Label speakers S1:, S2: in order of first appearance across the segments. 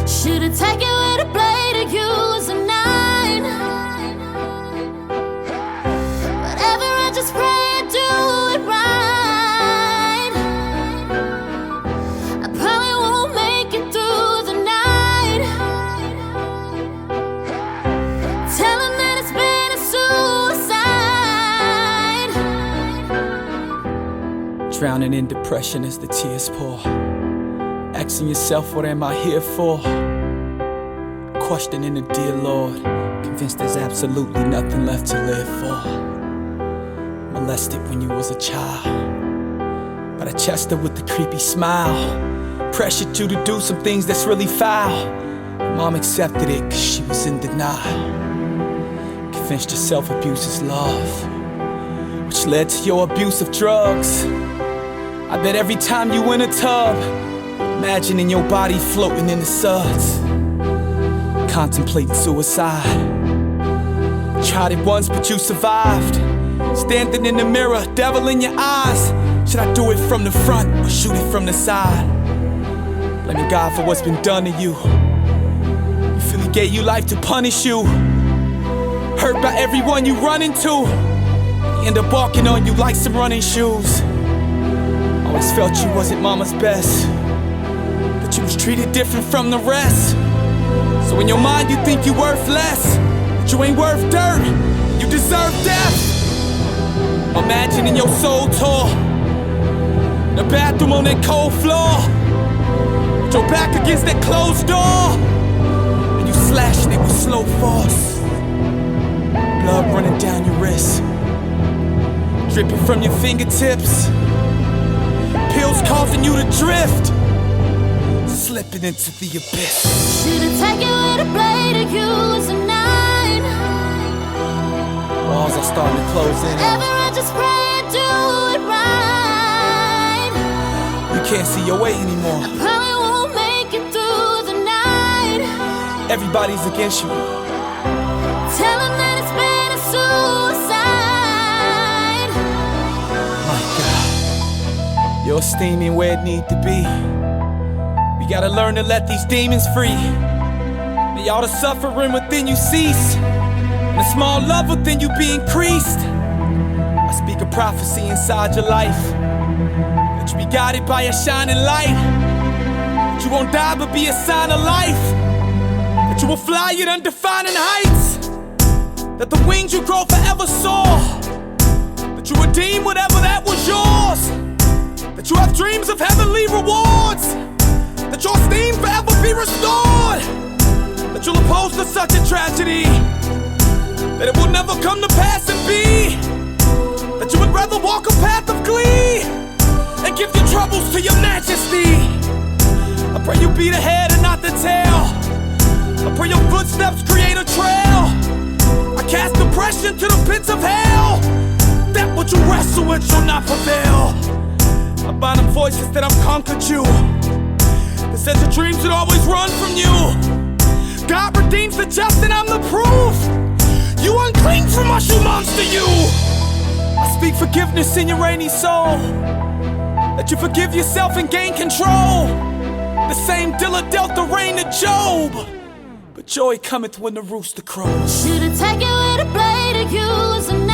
S1: Should've taken with a blade or used a 9. Whatever, I just pray and do it right. I probably won't make it through the night. Tell him that it's been a suicide.
S2: Drowning in depression as the tears pour. Asking yourself, what am I here for? Questioning the dear Lord, convinced there's absolutely nothing left to live for. Molested when you was a child by the Chester with the creepy smile. Pressured you to do some things that's really foul. Mom accepted it cause she was in denial. Convinced your self-abuse is love, which led to your abuse of drugs. I bet every time you in a tub, imagining your body floating in the suds, contemplating suicide. Tried it once but you survived. Standing in the mirror, devil in your eyes. Should I do it from the front or shoot it from the side? Blaming God for what's been done to you. You feel he gave you life to punish you. Hurt by everyone you run into. He end up walking on you like some running shoes. Always felt you wasn't mama's best, but you was treated different from the rest. So in your mind you think you worth less, but you ain't worth dirt, you deserve death. Imagining your soul tore in the bathroom on that cold floor, with your back against that closed door, and you slashing it with slow force. Blood running down your wrist, dripping from your fingertips. Pills causing you to drift, slipping into the abyss.
S1: Should've taken with a blade or used a 9.
S2: Walls are starting to close in.
S1: Whatever, I just pray and do it right.
S2: You can't see your way anymore.
S1: I probably won't make it through the night.
S2: Everybody's against you.
S1: Tell him that it's been a suicide.
S2: My God, your esteem ain't where it need to be. We gotta learn to let these demons free. May all the suffering within you cease, and the small love within you be increased. I speak a prophecy inside your life, that you be guided by a shining light, that you won't die but be a sign of life, that you will fly at undefining heights, that the wings you grow forever soar, that you redeem whatever that was yours, that you have dreams of heavenly rewards, that your esteem forever be restored, that you'll oppose to such a tragedy, that it will never come to pass and be, that you would rather walk a path of glee and give your troubles to your majesty. I pray you be the head and not the tail. I pray your footsteps create a trail. I cast depression to the pits of hell, that what you wrestle with shall not prevail. I bind the voices that have conquered you, that said your dreams should always run from you. God redeems the just and I'm the proof. You unclean from us, you monster, you. I speak forgiveness in your rainy soul, that you forgive yourself and gain control. The same dealer dealt the rain to Job, but joy cometh when the rooster crows.
S1: Should've taken with a blade or used a 9.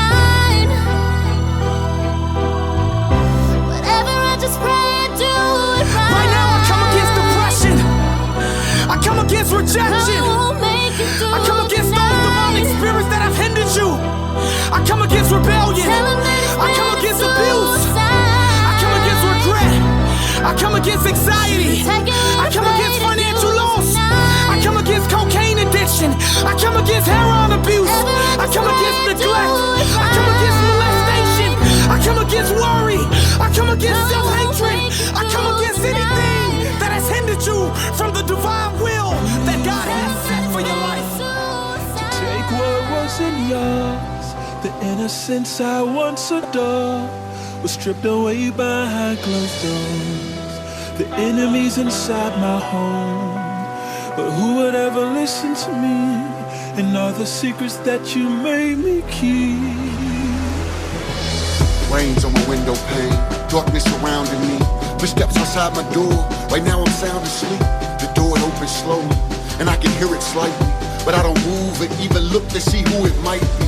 S1: Whatever, I just pray and do it right.
S2: Right now I come against depression, I come against rejection, I come against those demonic spirits that have hindered you. I come against rebellion, I come against abuse, I come against regret, I come against anxiety, I come against financial loss, I come against cocaine addiction, I come against heroin abuse, I come against neglect, I come against molestation, come against self-hatred. I come against anything that has hindered you from the divine will that God has set for your life.
S3: Take what wasn't yours. The innocence I once adored was stripped away behind closed doors. The enemies inside my home, but who would ever listen to me and all the secrets that you made me keep?
S4: Rains on my window pane, darkness surrounding me. Footsteps outside my door, right now I'm sound asleep. The door opens slowly, and I can hear it slightly, but I don't move or even look to see who it might be.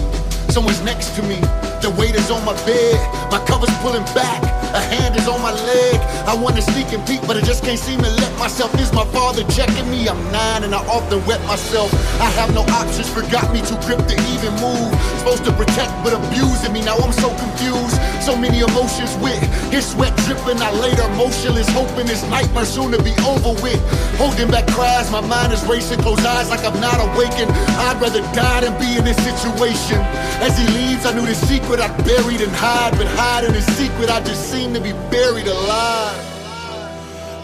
S4: Someone's next to me, the weight is on my bed, my cover's pulling back, a hand is on my leg. I want to sneak and peek, but I just can't seem to let myself. Is my father checking me? I'm 9 and I often wet myself. I have no options, forgot me too grip to even move. Supposed to protect, but abusing me, now I'm so confused. So many emotions with his sweat dripping. I lay there motionless, hoping this nightmare soon to be over with. Holding back cries, my mind is racing, close eyes like I'm not awakened. I'd rather die than be in this situation. As he leaves, I knew the secret I'd buried and hide, but hiding the secret, I just seem to be buried alive.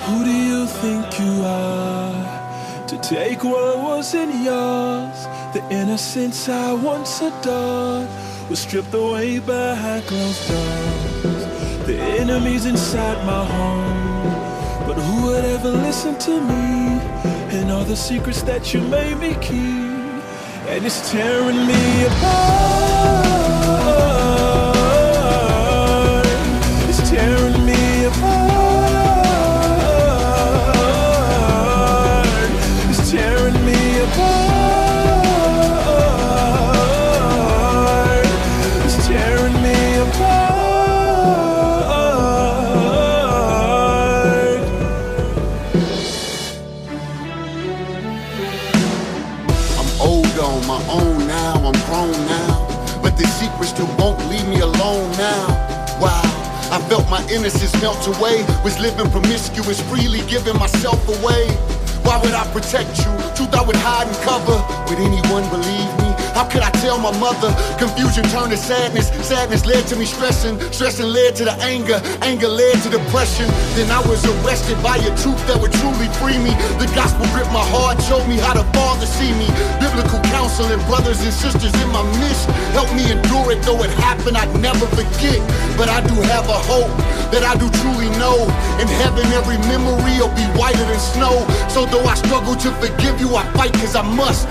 S3: Who do you think you are to take what wasn't yours? The innocence I once adored was stripped away behind closed doors. The enemies inside my home, but who would ever listen to me and all the secrets that you made me keep? And it's tearing me apart. It's tearing me apart. It's tearing me apart. It's tearing me apart.
S4: I'm older on my own now, I'm grown now, but the secret still won't leave me alone now. Wow, I felt my innocence melt away, was living promiscuous, freely giving myself away. Why would I protect you? Truth I would hide and cover. Would anyone believe me? How could I tell my mother? Confusion turned to sadness, sadness led to me stressing, stressing led to the anger, anger led to depression. Then I was arrested by a truth that would truly free me. The gospel gripped my heart, showed me how the Father see me. Biblical counseling, brothers and sisters in my midst, helped me endure it. Though it happened, I'd never forget. But I do have a hope that I do truly know. In heaven, every memory will be whiter than snow. So though I struggle to forgive you, I fight cause I must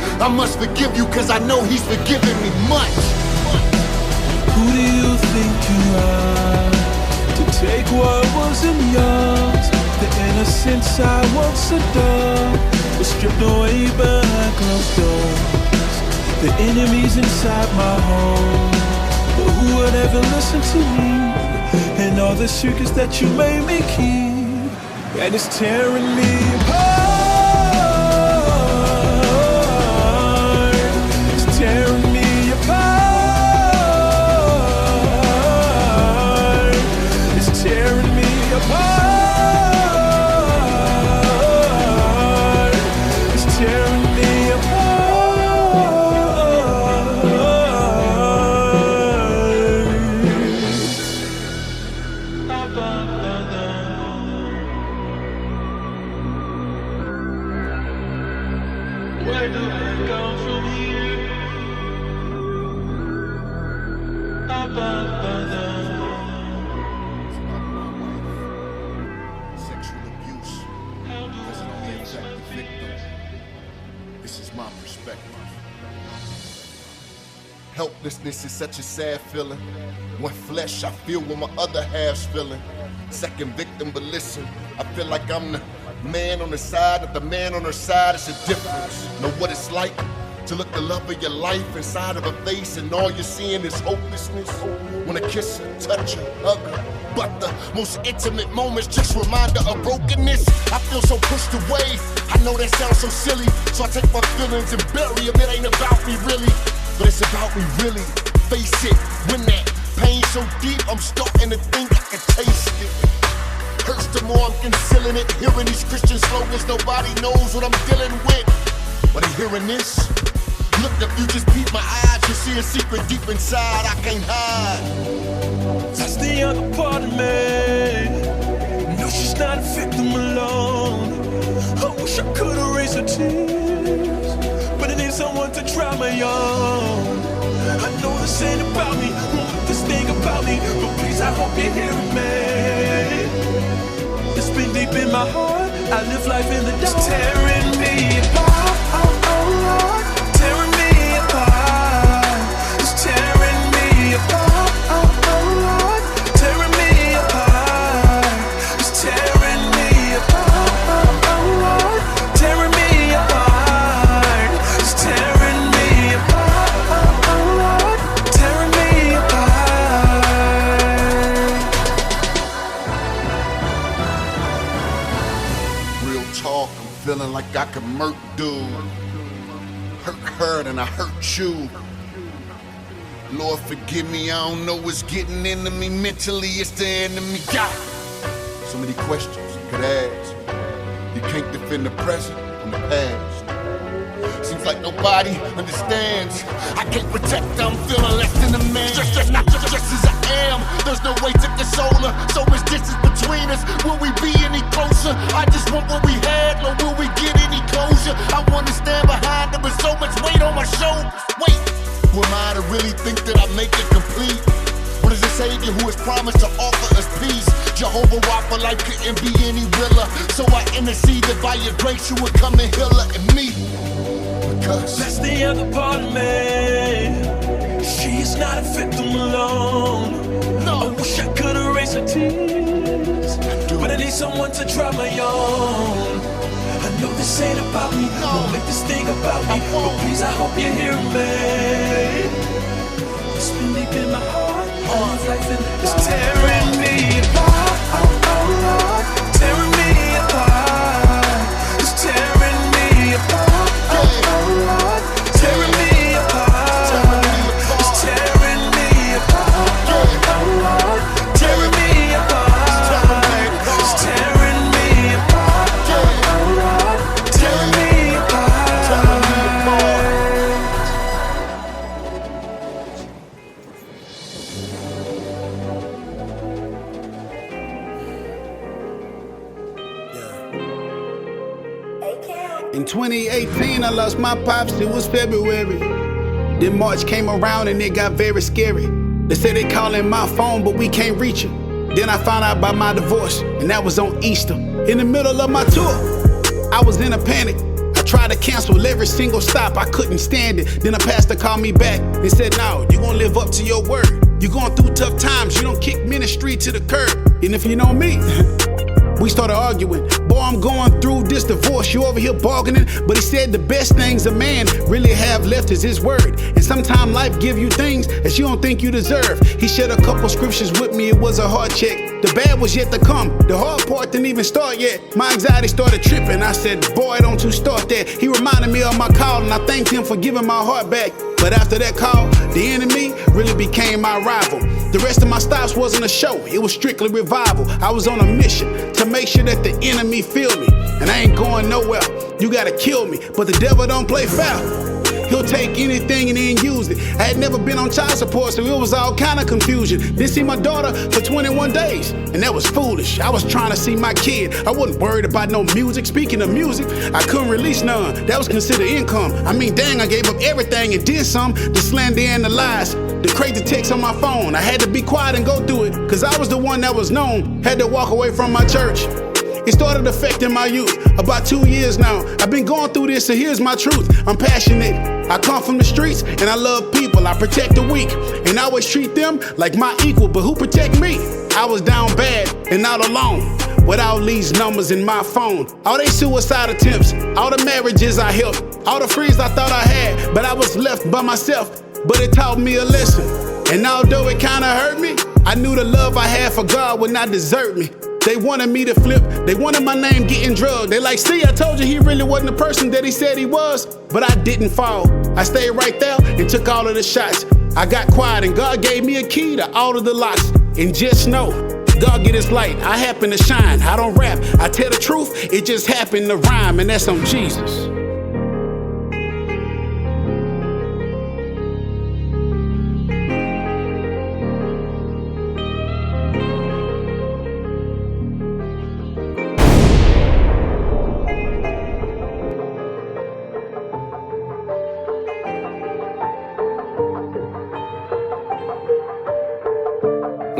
S4: forgive you cause I know He's forgiven me much.
S3: Who do you think you are to take what wasn't yours? The innocence I once adored was stripped away behind closed doors. The enemies inside my home, but who would ever listen to me and all the secrets that you made me keep? And it's tearing me apart. It's tearing me apart. It's tearing me apart. It's tearing me Where do I go from here?
S4: Sexual abuse doesn't only affect the victim. This is my perspective. Helplessness is such a sad feeling. One flesh I feel what my other half's feeling. Second victim, but listen, I feel like I'm the man on the side of the man on her side. It's a difference. Know what it's like to look the love of your life inside of her face and all you're seeing is hopelessness. Wanna kiss her, touch her, hug her, but the most intimate moments just reminder of brokenness. I feel so pushed away. I know that sounds so silly, so I take my feelings and bury them. It ain't about me really, but it's about me really. Face it, when that pain so deep, I'm starting to think I can taste it. Hurts the more I'm concealing it. Hearing these Christian slogans, nobody knows what I'm dealing with. But in hearing this, look, if you just peep my eyes, you see a secret deep inside I can't hide.
S3: That's the other part of me. them alone. I wish I could erase the tears, but I need someone to dry my own. I know this ain't about me, won't let this thing about me, but please, I hope you're hearing me. It's been deep in my heart, I live life in the dark. It's tearing me apart, tearing me apart. It's tearing me apart, tearing me apart. It's tearing me apart, tearing me apart. It's tearing me apart, tearing me apart.
S4: Real talk, I'm feeling like I could murk dude. Hurt her and I hurt you. Lord forgive me, I don't know what's getting into me. Mentally it's the enemy. God, so many questions you could ask. You can't defend the present from the past. Seems like nobody understands. I can't protect her, I'm feeling less than a man. Just as I am. There's no way to console her. So much distance between us. Will we be any closer? I just want what we had, or will we get any closure? I wanna stand behind her, but so much weight on my shoulders. Wait, who am I to really think that I make it complete? What is the Savior who has promised to offer us peace? Jehovah Rapha, life couldn't be any realer. So I intercede that by your grace you would come and heal her and me. Because
S3: that's the other part of me. She is not a victim alone. No. I wish I could erase her tears, but I need someone to dry my own. I know this ain't about me, won't make this thing about me, but please, I hope you're hearing me. It's been deep in my heart, all of life in the dark. It's tearing me apart, tearing me apart. It's tearing me apart, tearing me apart. It's tearing me apart, tearing me apart. It's tearing me apart, tearing me
S5: In 2018, I lost my pops, it was February. Then March came around and it got very scary. They say they calling my phone, but we can't reach it. Then I found out about my divorce, and that was on Easter. In the middle of my tour, I was in a panic. I tried to cancel every single stop, I couldn't stand it. Then a pastor called me back and said, no, you're gonna live up to your word. You're going through tough times, you don't kick ministry to the curb. And if you know me, we started arguing. Boy, I'm going through this divorce, you over here bargaining. But he said the best things a man really have left is his word. And sometimes life give you things that you don't think you deserve. He shared a couple scriptures with me, it was a hard check. The bad was yet to come, the hard part didn't even start yet. My anxiety started tripping, I said, boy, don't you start that. He reminded me of my call and I thanked him for giving my heart back. But after that call, the enemy really became my rival. The rest of my stops wasn't a show, it was strictly revival. I was on a mission to make sure that the enemy feel me. And I ain't going nowhere, you gotta kill me. But the devil don't play foul, he'll take anything and then use it. I had never been on child support, so it was all kind of confusion. Didn't see my daughter for 21 days, and that was foolish. I was trying to see my kid, I wasn't worried about no music. Speaking of music, I couldn't release none, that was considered income. I mean, dang, I gave up everything and did some. The slander and the lies, the crazy texts on my phone. I had to be quiet and go through it, cause I was the one that was known. Had to walk away from my church. It started affecting my youth. About 2 years now, I've been going through this, so here's my truth. I'm passionate, I come from the streets, and I love people. I protect the weak, and I always treat them like my equal. But who protect me? I was down bad and not alone, with all these numbers in my phone. All they suicide attempts, all the marriages I helped, all the friends I thought I had, but I was left by myself. But it taught me a lesson, and although it kinda hurt me, I knew the love I had for God would not desert me. They wanted me to flip, they wanted my name getting drugged. They like, see, I told you he really wasn't the person that he said he was. But I didn't fall, I stayed right there and took all of the shots. I got quiet and God gave me a key to all of the locks. And just know, God get his light, I happen to shine. I don't rap, I tell the truth, it just happened to rhyme, and that's on Jesus.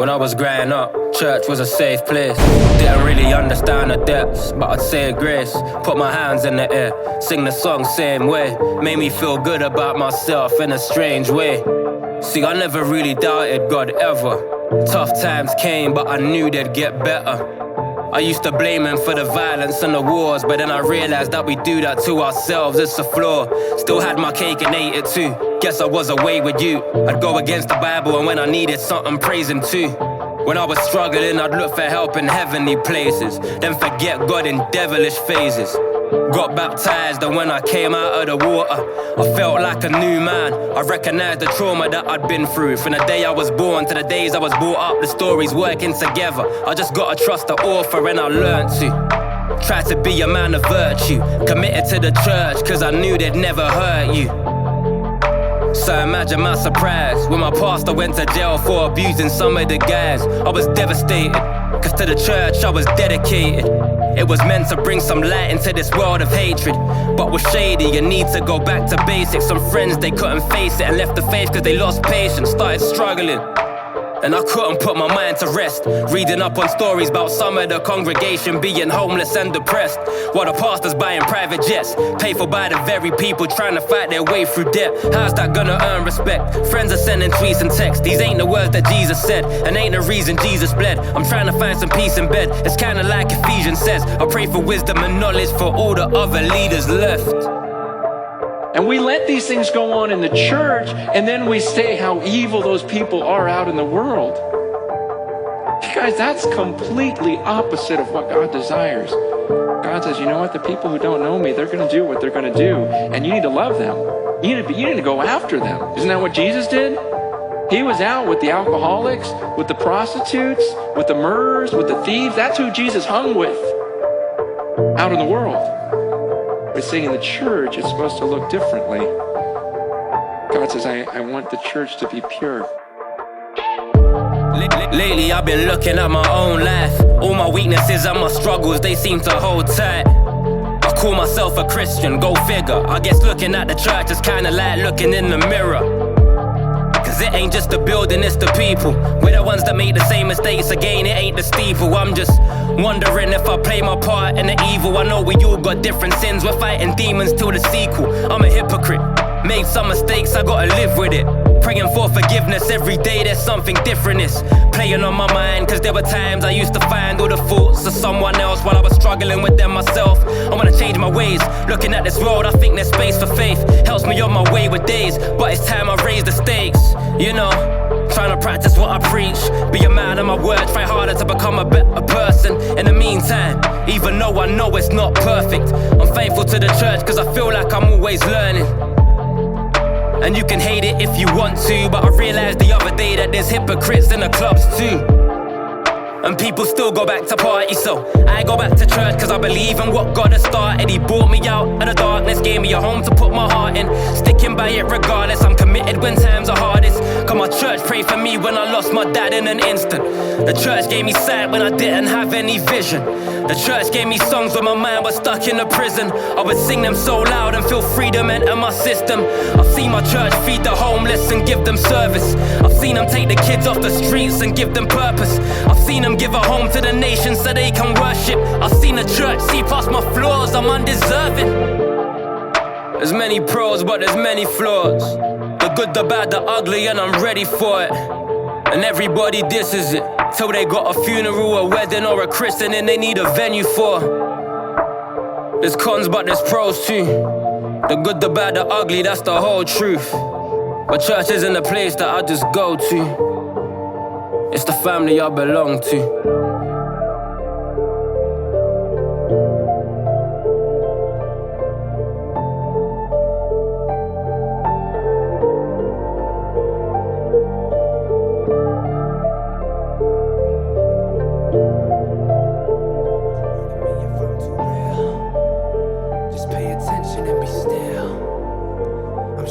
S6: When I was growing up, church was a safe place. Didn't really understand the depths, but I'd say grace. Put my hands in the air, sing the song same way. Made me feel good about myself in a strange way. See, I never really doubted God ever. Tough times came, but I knew they'd get better. I used to blame him for the violence and the wars, but then I realized that we do that to ourselves, it's a flaw. Still had my cake and ate it too. Guess I was away with you. I'd go against the Bible, and when I needed something, praise him too. When I was struggling, I'd look for help in heavenly places, then forget God in devilish phases. Got baptized, and when I came out of the water, I felt like a new man. I recognized the trauma that I'd been through. From the day I was born to the days I was brought up, the stories working together. I just gotta trust the author, and I learned to try to be a man of virtue, committed to the church, cause I knew they'd never hurt you. So imagine my surprise when my pastor went to jail for abusing some of the guys. I was devastated, cause to the church I was dedicated. It was meant to bring some light into this world of hatred, but was shady, you need to go back to basics. Some friends, they couldn't face it and left the faith cause they lost patience, started struggling. And I couldn't put my mind to rest, reading up on stories about some of the congregation being homeless and depressed, while the pastors buying private jets, paid for by the very people trying to fight their way through debt. How's that gonna earn respect? Friends are sending tweets and texts. These ain't the words that Jesus said, and ain't the reason Jesus bled. I'm trying to find some peace in bed. It's kinda like Ephesians says, I pray for wisdom and knowledge for all the other leaders left.
S7: And we let these things go on in the church, and then we say how evil those people are out in the world. You guys, that's completely opposite of what God desires. God says, you know what? The people who don't know me, they're going to do what they're going to do, and you need to love them. You need to go after them. Isn't that what Jesus did? He was out with the alcoholics, with the prostitutes, with the murderers, with the thieves. That's who Jesus hung with out in the world. But saying in the church, it's supposed to look differently. God says, I want the church to be pure.
S6: Lately I've been looking at my own life. All my weaknesses and my struggles, they seem to hold tight. I call myself a Christian, go figure. I guess looking at the church is kinda like looking in the mirror. Cause it ain't just the building, it's the people. We're the ones that make the same mistakes again, it ain't the steeple. I'm just wondering if I play my part in the evil. I know we all got different sins, we're fighting demons till the sequel. I'm a hypocrite, made some mistakes, I gotta live with it. Praying for forgiveness every day, there's something different. It's playing on my mind, cause there were times I used to find all the faults of someone else while I was struggling with them myself. I wanna change my ways, looking at this world, I think there's space for faith. Helps me on my way with days, but it's time I raise the stakes. You know, trying to practice what I preach, be a man of my word, try harder to become a better person. In the meantime, even though I know it's not perfect, I'm faithful to the church cause I feel like I'm always learning. And you can hate it if you want to, but I realized the other day that there's hypocrites in the clubs too. And people still go back to party, so I go back to church cause I believe in what God has started. He brought me out of the darkness, gave me a home to put my heart in. Sticking by it regardless, I'm committed when times are hardest. Cause my church prayed for me when I lost my dad in an instant. The church gave me sight when I didn't have any vision. The church gave me songs when my mind was stuck in a prison. I would sing them so loud and feel freedom enter my system. I've seen my church feed the homeless and give them service. I've seen them take the kids off the streets and give them purpose. I've seen them give a home to the nation so they can worship. I've seen the church see past my flaws, I'm undeserving. There's many pros but there's many flaws. The good, the bad, the ugly, and I'm ready for it. And everybody disses it till they got a funeral, a wedding or a christening they need a venue for. There's cons but there's pros too. The good, the bad, the ugly, that's the whole truth. But church isn't a place that I just go to. It's the family I belong to.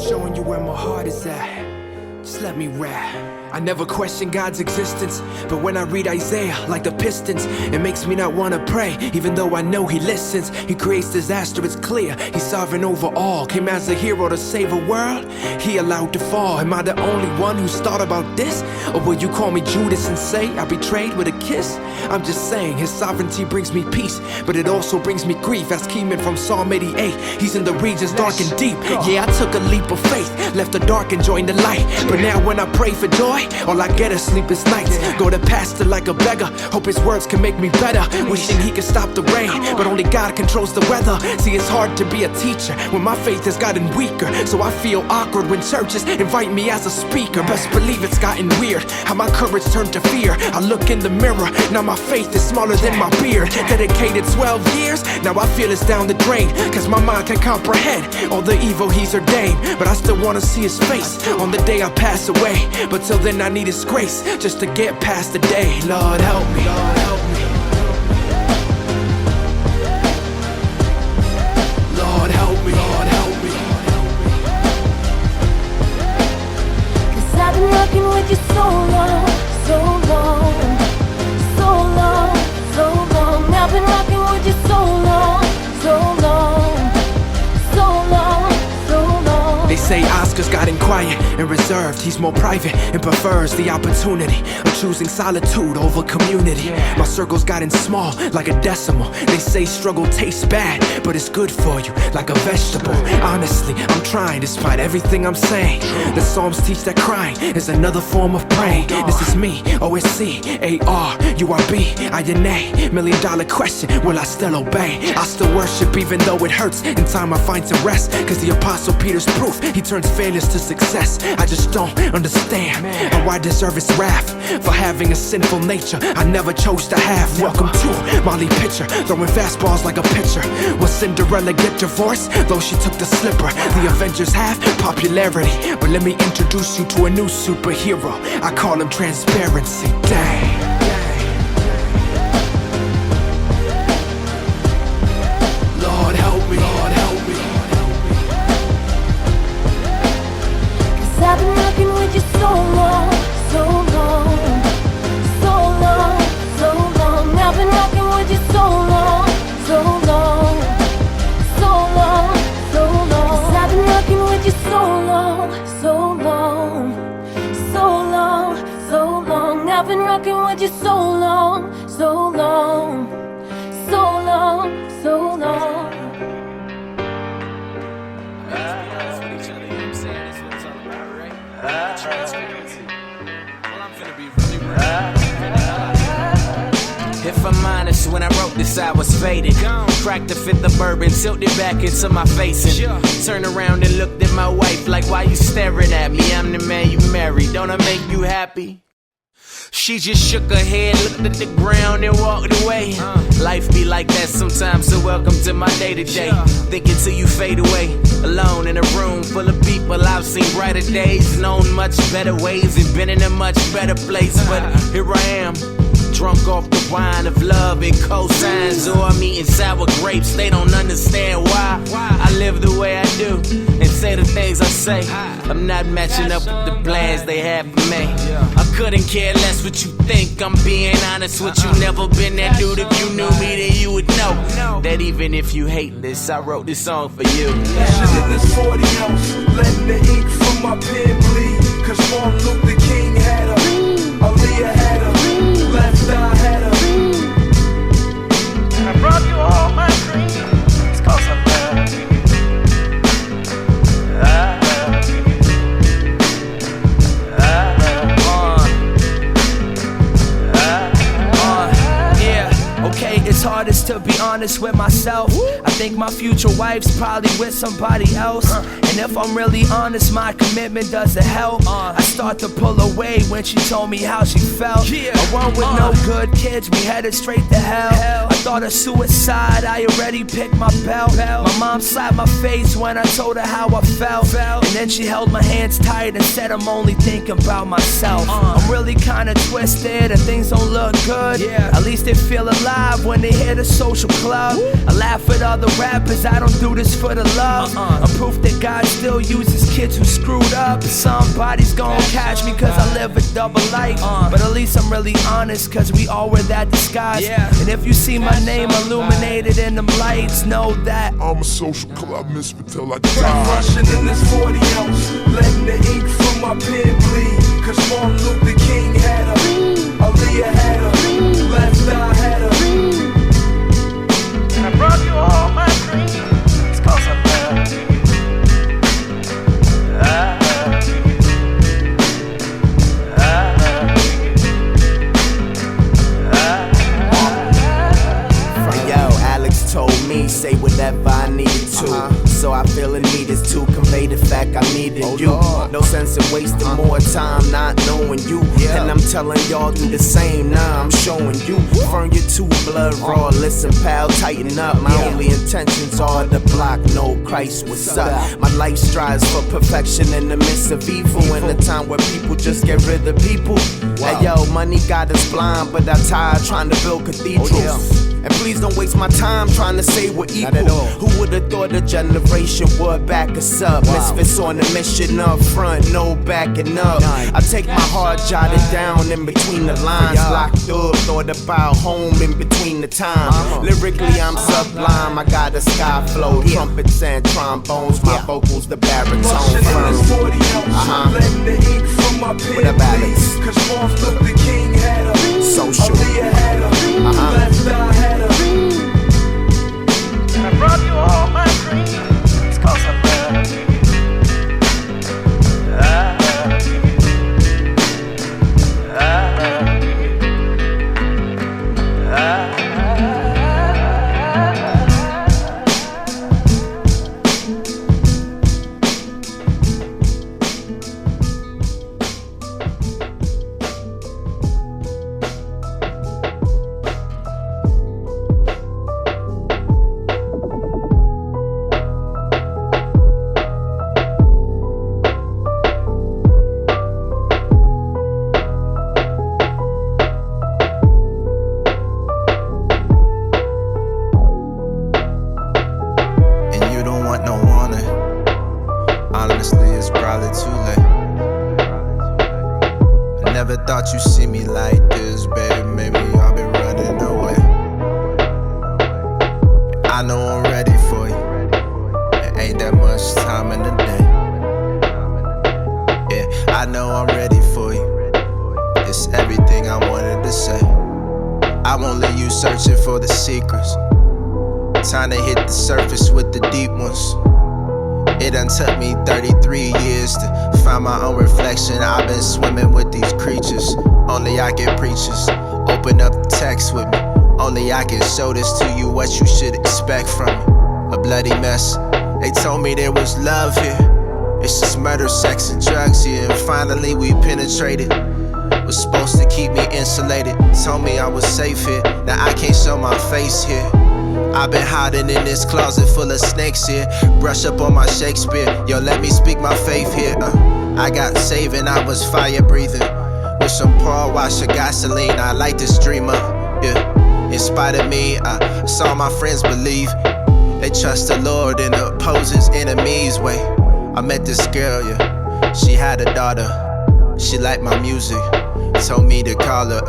S2: Showing you where my heart is at. Just let me rap.
S8: I never question God's existence, but when I read Isaiah, like the Pistons, it makes me not want to pray, even though I know He listens. He creates disaster, it's clear. He's sovereign over all. Came as a hero to save a world He allowed to fall. Am I the only one who's thought about this? Or will you call me Judas and say I betrayed with a kiss? I'm just saying, His sovereignty brings me peace, but it also brings me grief. Ask Keeman from Psalm 88. He's in the regions dark and deep. Yeah, I took a leap of faith, left the dark and joined the light. But now when I pray for joy, all I get is sleepless nights. Go to pastor like a beggar, hope his words can make me better. Wishing he could stop the rain, but only God controls the weather. See, it's hard to be a teacher when my faith has gotten weaker, so I feel awkward when churches invite me as a speaker. Best believe it's gotten weird, how my courage turned to fear. I look in the mirror, now my faith is smaller than my beard. Dedicated 12 years, now I feel it's down the drain, cause my mind can comprehend all the evil He's ordained. But I still wanna see His face on the day I pass away. But till then I need His grace just to get past the day. Lord help me, Lord help me. Lord help me, Lord help me.
S1: Cause I've been rocking with you so long, so long, so long, so long. I've been rocking with you so long, so long, so long, so long.
S8: They say Oscar's gotten quiet and reserved. He's more private and prefers the opportunity of choosing solitude over community. My circle's gotten small like a decimal. They say struggle tastes bad, but it's good for you like a vegetable. Honestly, I'm trying despite everything I'm saying. The Psalms teach that crying is another form of praying. This is me, OSC, ARURB, INA. $1 million question, will I still obey? I still worship even though it hurts. In time I find some rest, cause the Apostle Peter's proof, he turns failures to success. I just don't understand how I deserve His wrath for having a sinful nature I never chose to have. Welcome to Molly Pitcher, throwing fastballs like a pitcher. Will Cinderella get divorced, though she took the slipper? The Avengers have popularity, but let me introduce you to a new superhero. I call him transparency. Dang. Lord help me, Lord help me.
S1: Cause I've been rocking with you so long, so long, so long, so long. I've been rocking with you so long, so long, so long, so long. Cause I've been rocking with you so long, so long, so long, so long. I've been rocking with you so long, so long, so long, so long.
S9: If I'm honest, when I wrote this I was faded. Cracked the fifth of bourbon, tilted back into my face and turned around and looked at my wife like, why you staring at me? I'm the man you married, don't I make you happy? She just shook her head, looked at the ground and walked away. Life be like that sometimes, so welcome to my day-to-day. Think until you fade away, alone in a room full of people. I've seen brighter days, known much better ways, and been in a much better place. But here I am, drunk off the wine of love and cosigns. Or I'm eating sour grapes, they don't understand why I live the way I do and say the things I say. I'm not matching up with the plans they have for me. I couldn't care less what you think, I'm being honest with you. Never been that dude, if you knew me then you would know that even if you hate this, I wrote this song for you.
S3: Shit in this 40 ounce, letting the ink from my pen bleed. Cause Martin Luther King had her, Aaliyah had her, Left Eye had her.
S9: I brought you all my dreams, cause I love you.
S10: Okay, it's hardest to be honest with myself. I think my future wife's probably with somebody else. And if I'm really honest, my commitment doesn't help. I start to pull away when she told me how she felt. A one with no good kids, we headed straight to hell. I thought of suicide, I already picked my belt. My mom slapped my face when I told her how I felt. And then she held my hands tight and said I'm only thinking about myself. I'm really kinda twisted and things don't look good. At least they feel alive when they hit a social club. I laugh laugh at other rappers, I don't do this for the love. I'm proof that God still uses kids who screwed up. Somebody's gonna catch me cause I live a double life. But at least I'm really honest cause we all wear that disguise. And if you see my name illuminated in them lights, know that
S3: I'm a social club misfit till I die.
S8: Rushing in this 40 ounce, letting the ink from my pen bleed. Cause Martin Luther King had her, Aaliyah had her, Left Eye had her.
S10: I brought you all my dreams, cause I love you.
S9: Yo, Alex told me, say whatever I needed to. So I feel the need is to convey the fact I needed you. No sense in wasting more time not knowing you. And I'm telling y'all do the same, now I'm showing you. Burn your two blood raw, listen pal, tighten up. My only intentions are to block, no Christ, what's up? My life strives for perfection in the midst of evil. In a time where people just get rid of people. Hey yo, money got us blind, but I'm tired trying to build cathedrals. And please don't waste my time trying to say we're equal. Who would've thought a generation would back us up? Misfits on a mission up front, no backing up. I take my heart jotted down in between the lines. Locked up, thought about home in between the time. Lyrically I'm sublime, I got a sky flow. Trumpets and trombones, my vocals the baritone firm.
S8: Letting the ink from my pen
S9: What up, Alex?
S8: Cause Martin Luther King had her,
S9: Social.
S8: Aaliyah had her, Left Eye had her.
S10: I brought you all my dreams, cause I love you.
S11: Honestly, it's probably too late. I never thought you'd see me like this, baby. Maybe I've been running away. I know I'm ready for you. It ain't that much time in the day. Yeah, I know I'm ready for you. It's everything I wanted to say. I won't leave you searching for the secrets. Time to hit the surface with the deep ones. It done took me 33 years to find my own reflection. I've been swimming with these creatures. Only I can preach this. Open up the text with me. Only I can show this to you, what you should expect from me. A bloody mess. They told me there was love here. It's just murder, sex, and drugs here. And finally we penetrated. Was supposed to keep me insulated. Told me I was safe here. Now I can't show my face here. I've been hiding in this closet full of snakes here. Brush up on my Shakespeare. Yo, let me speak my faith here. I got saved and I was fire breathing. With some Paul Washer gasoline, I light this dream up. Yeah. In spite of me, I saw my friends believe. They trust the Lord and oppose his enemies' way. I met this girl, yeah. She had a daughter. She liked my music. Told me to call her.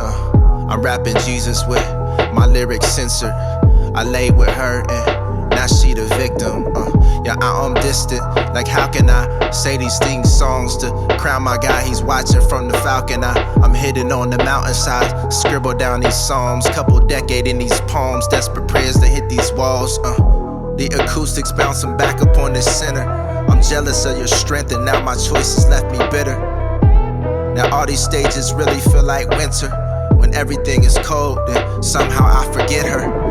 S11: I'm rapping Jesus with my lyrics censored. I laid with her and now she the victim. Yeah, I'm distant. Like how can I say these things, songs to crown my guy? He's watching from the falcon. I'm hidden on the mountainside. Scribble down these psalms, couple decade in these palms. Desperate prayers to hit these walls. The acoustics bouncing back up on the center. I'm jealous of your strength and now my choices left me bitter. Now all these stages really feel like winter. When everything is cold and somehow I forget her.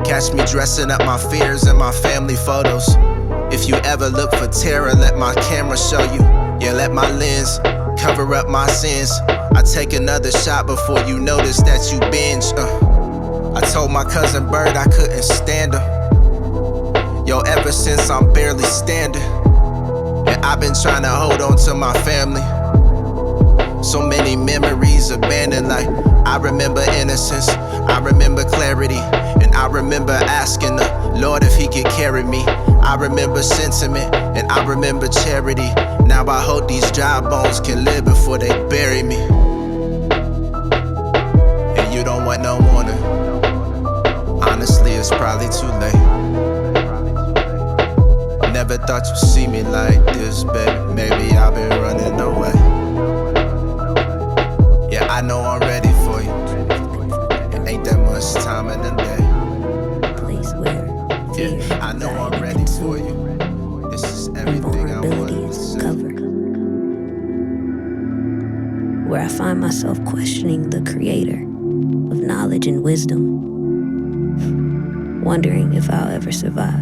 S11: Catch me dressing up my fears in my family photos. If you ever look for terror, let my camera show you. Yeah, let my lens cover up my sins. I take another shot before you notice that you binge. I told my cousin Bird I couldn't stand him. Yo, ever since I'm barely standing. And I've been trying to hold on to my family. So many memories abandoned, like I remember innocence, I remember clarity, and I remember asking the Lord, if he could carry me. I remember sentiment and I remember charity. Now I hope these dry bones can live before they bury me. And you don't want no warning. Honestly, it's probably too late. Never thought you'd see me like this, baby. Maybe I've been running away. Yeah, I know I'm ready for you. It ain't that much time in the day. Yeah, I know I'm ready for you. This is everything I wanted to say.
S1: Where I find myself questioning the creator of knowledge and wisdom, wondering if I'll ever survive.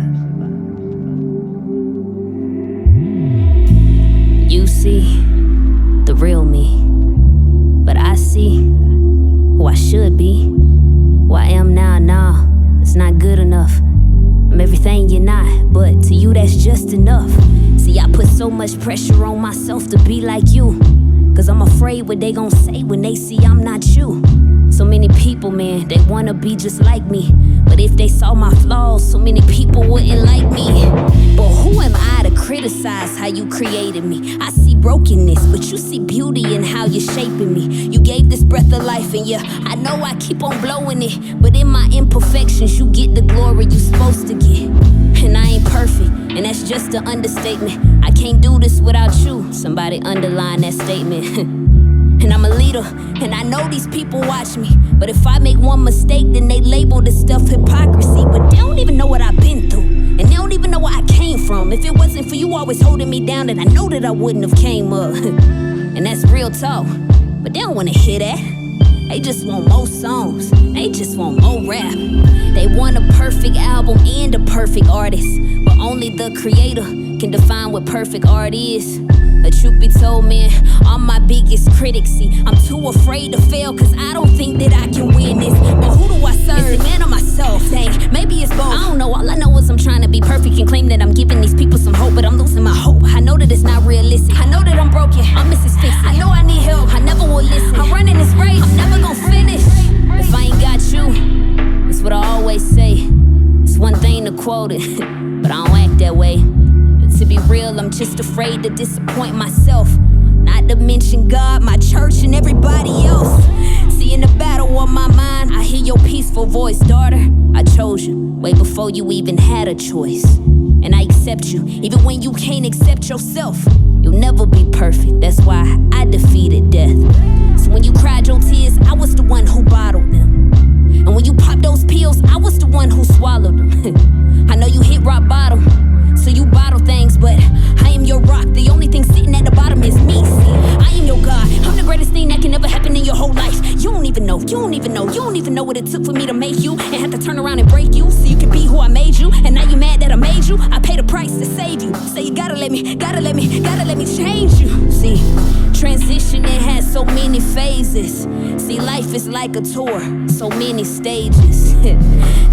S1: You see the real me, but I see who I should be. Who I am now, it's not good enough. I'm everything you're not, but to you that's just enough. See, I put so much pressure on myself to be like you, cause I'm afraid what they gon' say when they see I'm not you. So many people, man, they wanna be just like me, but if they saw my flaws, so many people wouldn't like me. But who am I to criticize how you created me? I see brokenness, but you see beauty in how you're shaping me. You gave this breath of life, and yeah, I know I keep on blowing it, but in my imperfections, you get the glory you supposed to get. And I ain't perfect, and that's just an understatement. I can't do this without you. Somebody underline that statement. And I'm a leader, and I know these people watch me, but if I make one mistake, then they label this stuff hypocrisy. But they don't even know what I've been through, and they don't even know where I came from. If it wasn't for you always holding me down, then I know that I wouldn't have came up. And that's real talk, but they don't wanna hear that. They just want more songs, they just want more rap. They want a perfect album and a perfect artist, but only the creator can define what perfect art is. A truth be told, man, I'm my biggest critic. See, I'm too afraid to fail, cause I don't think that I can win this. But who do I serve? Is it man or myself? Dang, maybe it's both. I don't know, all I know is I'm trying to be perfect and claim that I'm giving these people some hope, but I'm losing my hope. I know that it's not realistic, I know that I'm broken, I'm Mrs. Fix It. I know I need help, I never will listen. I'm running this race, I'm never gonna finish if I ain't got you. That's what I always say. It's one thing to quote it, but I don't act that way. To be real, I'm just afraid to disappoint myself. Not to mention God, my church, and everybody else. See, in the battle of my mind, I hear your peaceful voice, daughter. I chose you way before you even had a choice. And I accept you, even when you can't accept yourself. You'll never be perfect, that's why I defeated death. So when you cried your tears, I was the one who bottled them. And when you popped those pills, I was the one who swallowed them. I know you hit rock bottom, so you bottle things, but I am your rock. The only thing sitting at the bottom is me. See, I am your God. I'm the greatest thing that can ever happen in your whole life. You don't even know what it took for me to make you and have to turn around and break you so you can be who I made you. And now you mad that I made you. I paid a price to save you. So you gotta let me change you. See, transitioning has so many phases. See, life is like a tour, so many stages.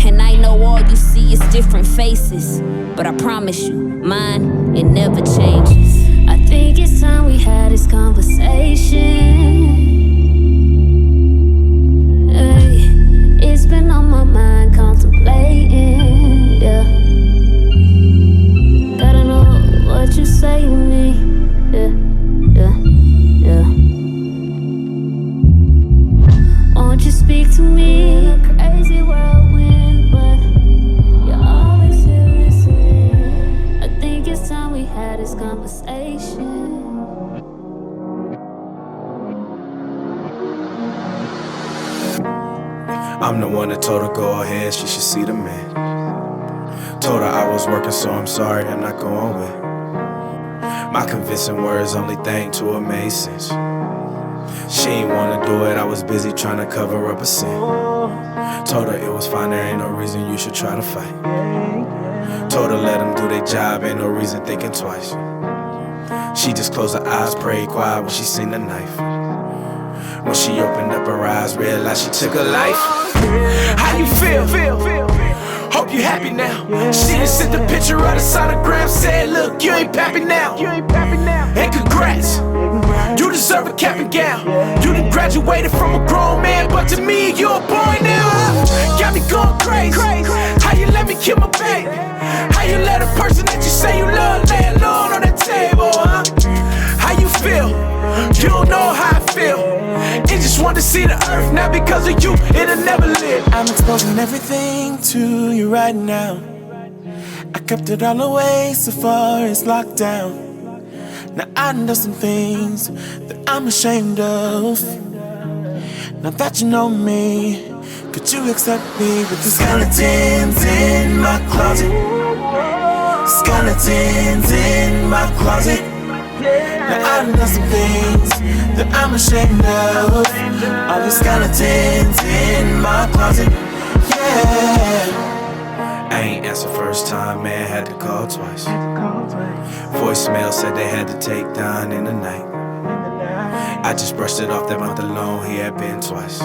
S1: And I know all you see is different faces, but I promise you, mine, it never changes. I think it's time we had this conversation. Hey, it's been on my mind, contemplating, yeah. Gotta know what you say to me, yeah. Won't you speak to me in a crazy whirlwind, but you're always here listening. I think it's time we had this conversation.
S12: I'm the one that told her go ahead, she should see the man. Told her I was working, so I'm sorry, I'm not going with. My convincing words only thing to her made sense. She ain't wanna do it, I was busy trying to cover up a sin. Told her it was fine, there ain't no reason you should try to fight. Told her let them do their job, ain't no reason thinking twice. She just closed her eyes, prayed quiet when she seen the knife. When she opened up her eyes, realized she took her life. How you feel? Hope you happy now. She done sent the picture of the sonogram, said look, you ain't pappy now. And congrats, you deserve a cap and gown. You done graduated from a grown man, but to me, you a boy now. Got me going crazy. How you let me
S8: me kill my baby? How you let a person that you say you love lay alone on the table, huh? How you feel? You don't know how I feel. It just want to see the earth, not because of you, it'll never live. I'm exposing everything to you right now. I kept it all away so far it's locked down. Now I know some things that I'm ashamed of. Now that you know me, could you accept me with the skeletons in my closet? Skeletons in my closet. Now I know some things that I'm ashamed of. All these skeletons in my closet. Yeah.
S12: I ain't answer first time, man, had to call twice. Voicemail said they had to take down in the night. I just brushed it off that month alone, he had been twice.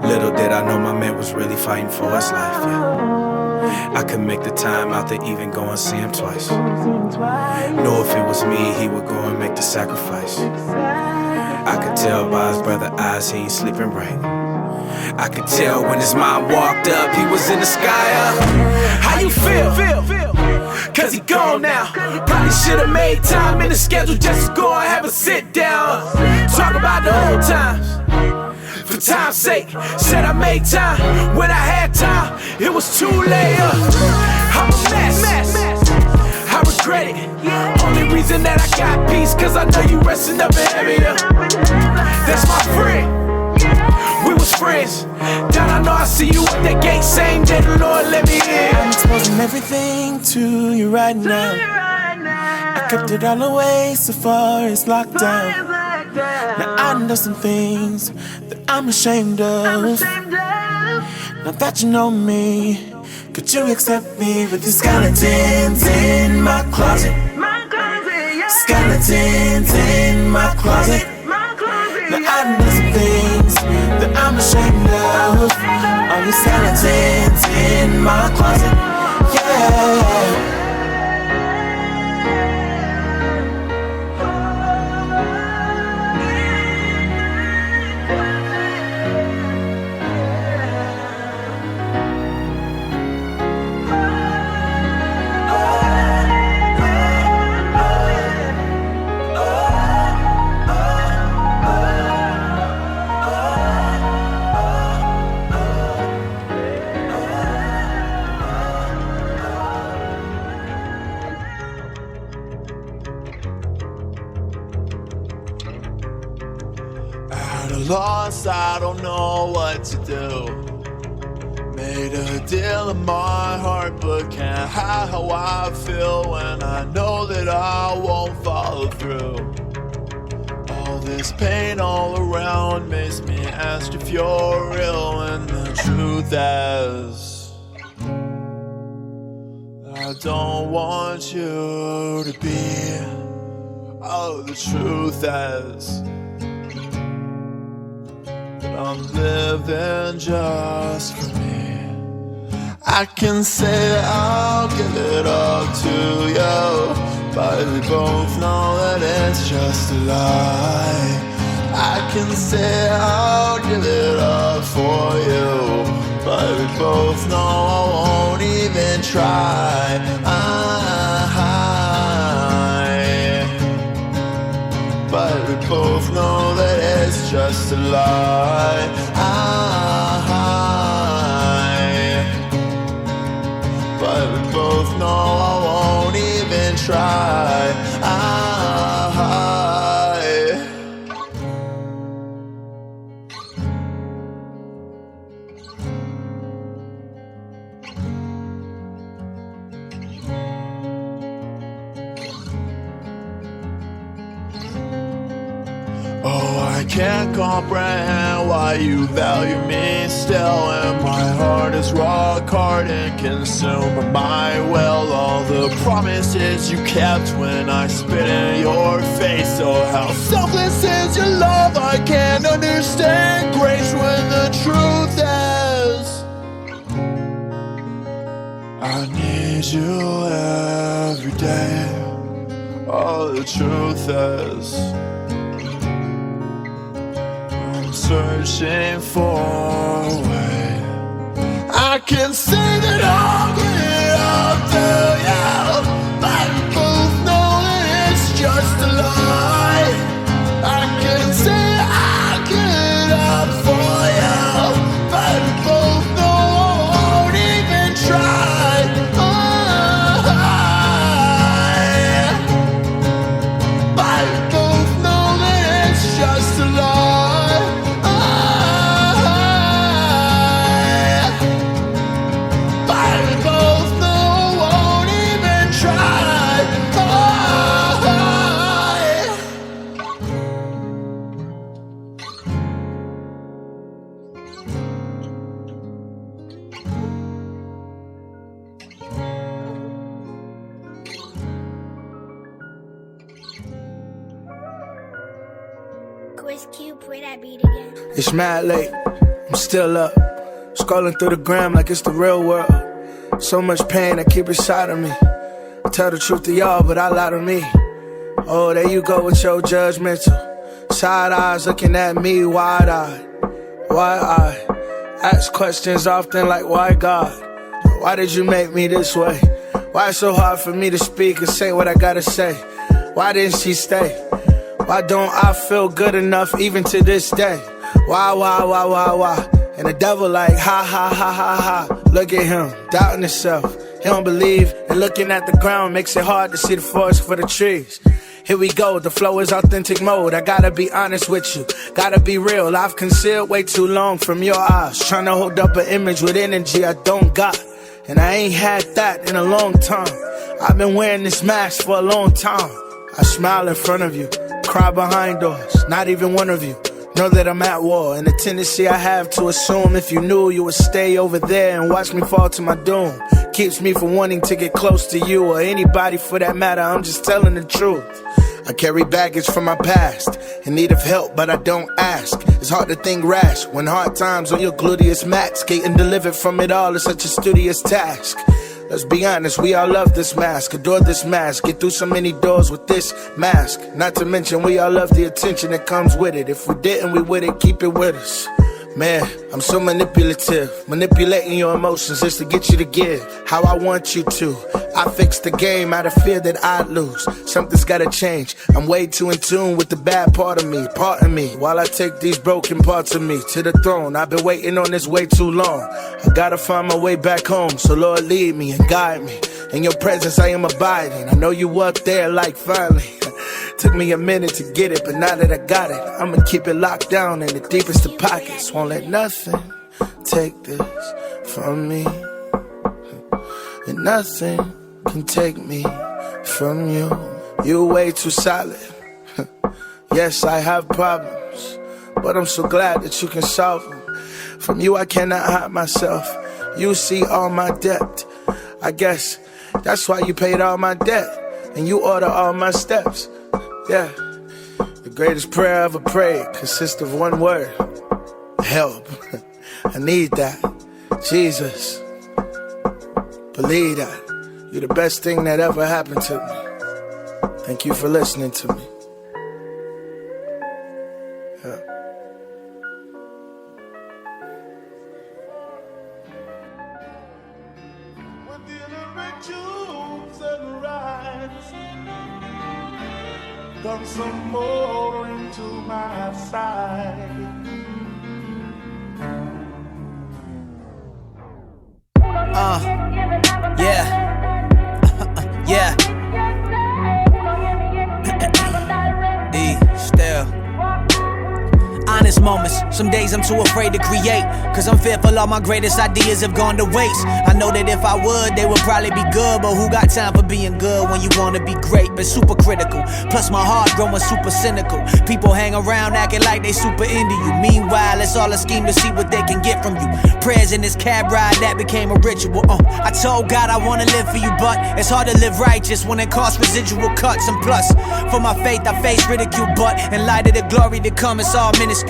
S12: Little did I know my man was really fighting for his life, yeah. I could make the time out to even go and see him twice. Know if it was me, he would go and make the sacrifice. I could tell by his brother eyes he ain't sleeping right. I could tell when his mom walked up, he was in the sky up. How you feel? Cause he gone now. Probably should've made time in the schedule just to go and have a sit down. Talk about the old times. For time's sake, said I made time. When I had time, it was too late. I'm a mess. I regret it. Only reason that I got peace, cause I know you resting up in heaven. That's my friend. We was friends. Down I know I see you at that gate, same day the Lord let me in. I'm exposing everything to you right now. I kept it all away so far it's locked down. Now I know some things that I'm ashamed of. Now that you know me, could you accept me with the skeletons in my closet? Skeletons in my closet. Now I know some things that I'm ashamed of. All these skeletons in my closet, yeah.
S3: Lost, I don't know what to do. Made a deal in my heart, but can't hide how I feel when I know that I won't follow through. All this pain all around makes me ask if you're real, and the truth is, I don't want you to be. Oh, the truth is, I'm living just for me. I can say that I'll give it up to you, but we both know that it's just a lie. I can say I'll give it up for you, but we both know I won't even try. But we both know that it's just a lie. But we both know I won't even try. Oh, I can't comprehend why you value me still, and my heart is rock hard and consumed by my will. All the promises you kept when I spit in your face. Oh, how selfless is your love, I can't understand grace when the truth is, I need you every day. Oh, the truth is, searching for a way. I
S4: can sing it all up to you, but both know that it's just a lie. I can say I'll get up for you, but both know I won't even try. But both know that it's just a lie. But both know I won't even try.
S13: Chris Q, play that beat again.
S8: It's mad late, I'm still up, scrolling through the gram like it's the real world. So much pain I keep inside of me. I tell the truth to y'all, but I lie to me. Oh, there you go with your judgmental side eyes looking at me wide-eyed. Why I ask questions often like, why God? Why did you make me this way? Why it's so hard for me to speak and say what I gotta say? Why didn't she stay? Why don't I feel good enough even to this day? Why? And the devil like, ha. Look at him, doubting himself. He don't believe, and looking at the ground makes it hard to see the forest for the trees. Here we go, the flow is authentic mode. I gotta be honest with you, gotta be real. I've concealed way too long from your eyes, trying to hold up an image with energy I don't got. And I ain't had that in a long time. I've been wearing this mask for a long time. I smile in front of you, cry behind doors, not even one of you know that I'm at war. And the tendency I have to assume if you knew you would stay over there and watch me fall to my doom keeps me from wanting to get close to you or anybody for that matter. I'm just telling the truth. I carry baggage from my past in need of help, but I don't ask. It's hard to think rash when hard times on your gluteus max. Getting delivered from it all is such a studious task. Let's be honest, we all love this mask, adore this mask, get through so many doors with this mask. Not to mention we all love the attention that comes with it. If we didn't, we wouldn't keep it with us. Man, I'm so manipulative, manipulating your emotions just to get you to give how I want you to. I fix the game out of fear that I'd lose. Something's gotta change. I'm way too in tune with the bad part of me. Pardon me while I take these broken parts of me to the throne. I've been waiting on this way too long. I gotta find my way back home, so Lord lead me and guide me. In your presence I am abiding. I know you up there like finally. Took me a minute to get it, but now that I got it, I'ma keep it locked down in the deepest of pockets. Won't let nothing take this from me, and nothing can take me from you. You're way too solid. Yes, I have problems, but I'm so glad that you can solve them. From you I cannot hide myself. You see all my depth. I guess that's why you paid all my debt, and you order all my steps. Yeah, the greatest prayer I ever prayed consists of one word: help. I need that. Jesus, believe that. You're the best thing that ever happened to me. Thank you for listening to me. Yeah.
S3: With the illiterate Jews and rights, done some more into my side.
S10: Yeah. Still. Honest moments, some days I'm too afraid to create, cause I'm fearful all my greatest ideas have gone to waste. I know that if I would, they would probably be good, but who got time for being good when you wanna be great? Been super critical, plus my heart growing super cynical. People hang around acting like they super into you. Meanwhile, it's all a scheme to see what they can get from you. Prayers in this cab ride, that became a ritual. I told God I wanna live for you, but it's hard to live righteous when it costs residual cuts. And plus, for my faith I face ridicule, but in light of the glory to come, it's all minuscule.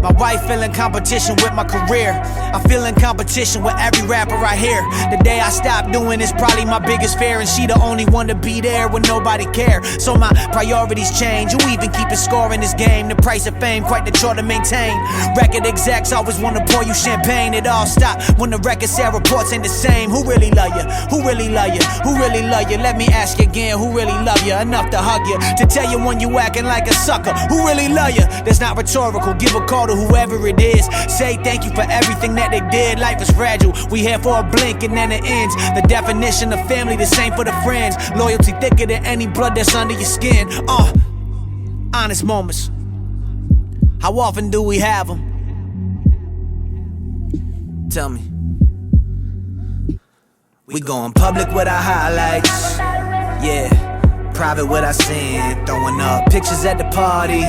S14: My wife feel in competition with my career. I feel in competition with every rapper I hear. The day I stop doing is probably my biggest fear, and she the only one to be there when nobody care. So my priorities change. Who even keep a score in this game? The price of fame, quite the chore to maintain. Record execs always wanna pour you champagne. It all stopped when the record sale reports ain't the same. Who really love you? Who really love you? Who really love you? Let me ask you again, who really love you? Enough to hug you, to tell you when you acting like a sucker. Who really love you? That's not rhetorical. Give a call to whoever it is. Say thank you for everything that they did. Life is fragile. We here for a blink and then it ends. The definition of family, the same for the friends. Loyalty thicker than any blood that's under your skin. Honest moments. How often do we have them? Tell me. We going public with our highlights. Yeah. Private with our sin. Throwing up pictures at the party.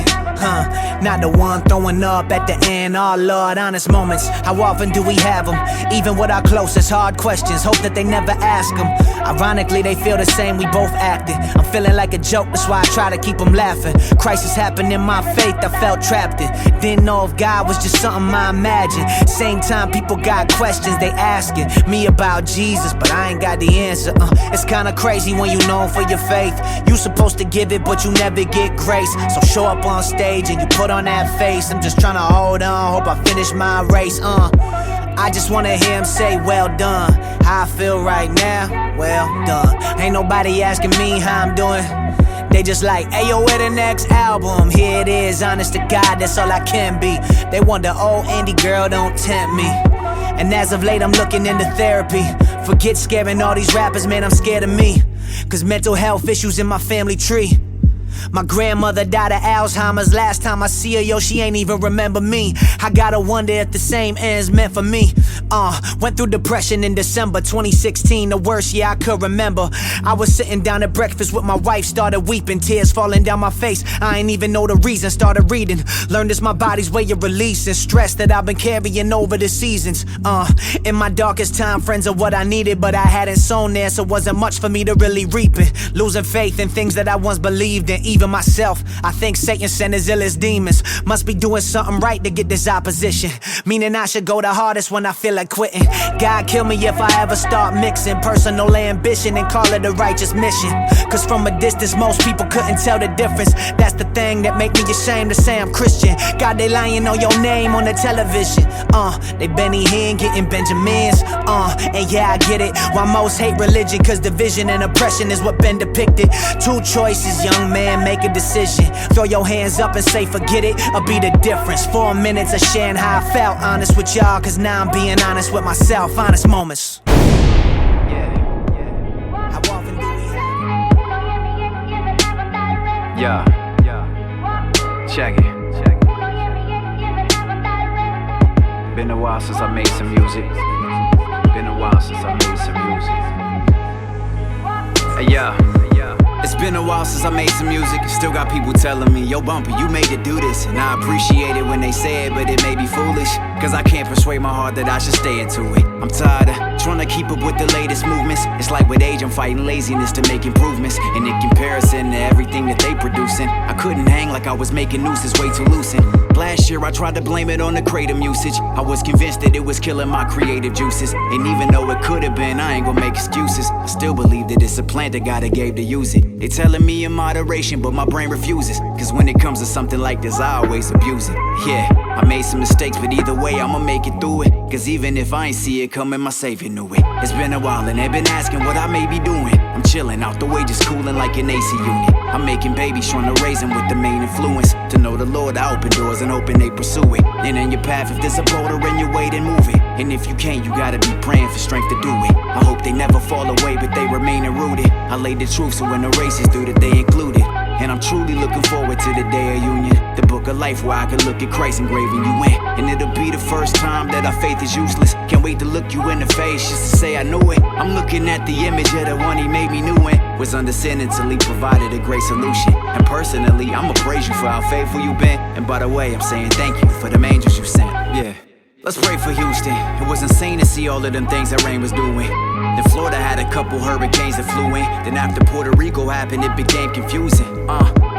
S14: Not the one throwing up at the end. Oh Lord, honest moments. How often do we have them? Even with our closest, hard questions. Hope that they never ask them. Ironically, they feel the same, we both acting. I'm feeling like a joke, that's why I try to keep them laughing. Crisis happened in my faith, I felt trapped in. Didn't know if God was just something I imagined. Same time, people got questions, they asking me about Jesus, but I ain't got the answer. It's kinda crazy when you known for your faith. You supposed to give it, but you never get grace. So show up on stage and you put on that face. I'm just trying to hold on, hope I finish my race. I just wanna hear him say, well done. How I feel right now, well done. Ain't nobody asking me how I'm doing. They just like, ayo, where the next album? Here it is, honest to God, that's all I can be. They wonder, oh, indie girl, don't tempt me. And as of late, I'm looking into therapy. Forget scaring all these rappers, man, I'm scared of me. Cause mental health issues in my family tree. My grandmother died of Alzheimer's. Last time I see her, yo, she ain't even remember me. I gotta wonder if the same end's meant for me. Went through depression in December 2016, the worst year I could remember. I was sitting down at breakfast with my wife, started weeping, tears falling down my face. I ain't even know the reason, started reading. Learned it's my body's way of releasing stress that I've been carrying over the seasons. In my darkest time, friends are what I needed, but I hadn't sown there, so wasn't much for me to really reap it. Losing faith in things that I once believed in. Even myself, I think Satan sent his illest demons. Must be doing something right to get this opposition. Meaning I should go the hardest when I feel like quitting. God kill me if I ever start mixing personal ambition and call it a righteous mission. Cause from a distance most people couldn't tell the difference. That's the thing that make me ashamed to say I'm Christian. God, they lying on your name on the television. They Benny Hinn getting Benjamins. And yeah, I get it. Why most hate religion, cause division and oppression is what been depicted. Two choices, young man, make a decision. Throw your hands up and say forget it, or be the difference. 4 minutes of sharing how I felt. Honest with y'all, cause now I'm being honest with myself. Honest moments. How often do we have?
S15: Yeah. Check it. Been a while since I made some music. Been a while since I made some music. Yeah. It's been a while since I made some music. Still got people telling me, yo Bumpy, you made it do this. And I appreciate it when they say it, but it may be foolish. Cause I can't persuade my heart that I should stay into it. I'm tired of trying to keep up with the latest movements. It's like with age I'm fighting laziness to make improvements. And in comparison to everything that they producing, I couldn't hang like I was making nooses way too loosened. Last year I tried to blame it on the kratom usage. I was convinced that it was killing my creative juices. And even though it could have been, I ain't gonna make excuses. I still believe that it's a plant that God gave to use it. They telling me in moderation, but my brain refuses. Cause when it comes to something like this, I always abuse it. Yeah, I made some mistakes, but either way, I'ma make it through it. Cause even if I ain't see it coming, my savior knew it. It's been a while and they've been asking what I may be doing. I'm chilling out the way, just cooling like an AC unit. I'm making babies, trying to raise them with the main influence. To know the Lord, I open doors and hoping they pursue it. And in your path, if there's a boulder in your way, then move it. And if you can't, you gotta be praying for strength to do it. I hope they never fall away, but they remain rooted. I laid the truth, so when the race is due, that they included. And I'm truly looking forward to the day of union. The book of life where I can look at Christ engraving you in. And it'll be the first time that our faith is useless. Can't wait to look you in the face just to say I knew it. I'm looking at the image of the one he made me new in. Was under sin until he provided a great solution. And personally, I'ma praise you for how faithful you've been. And by the way, I'm saying thank you for them angels you sent. Yeah. Let's pray for Houston. It was insane to see all of them things that rain was doing. Then Florida had a couple hurricanes that flew in. Then after Puerto Rico happened, it became confusing.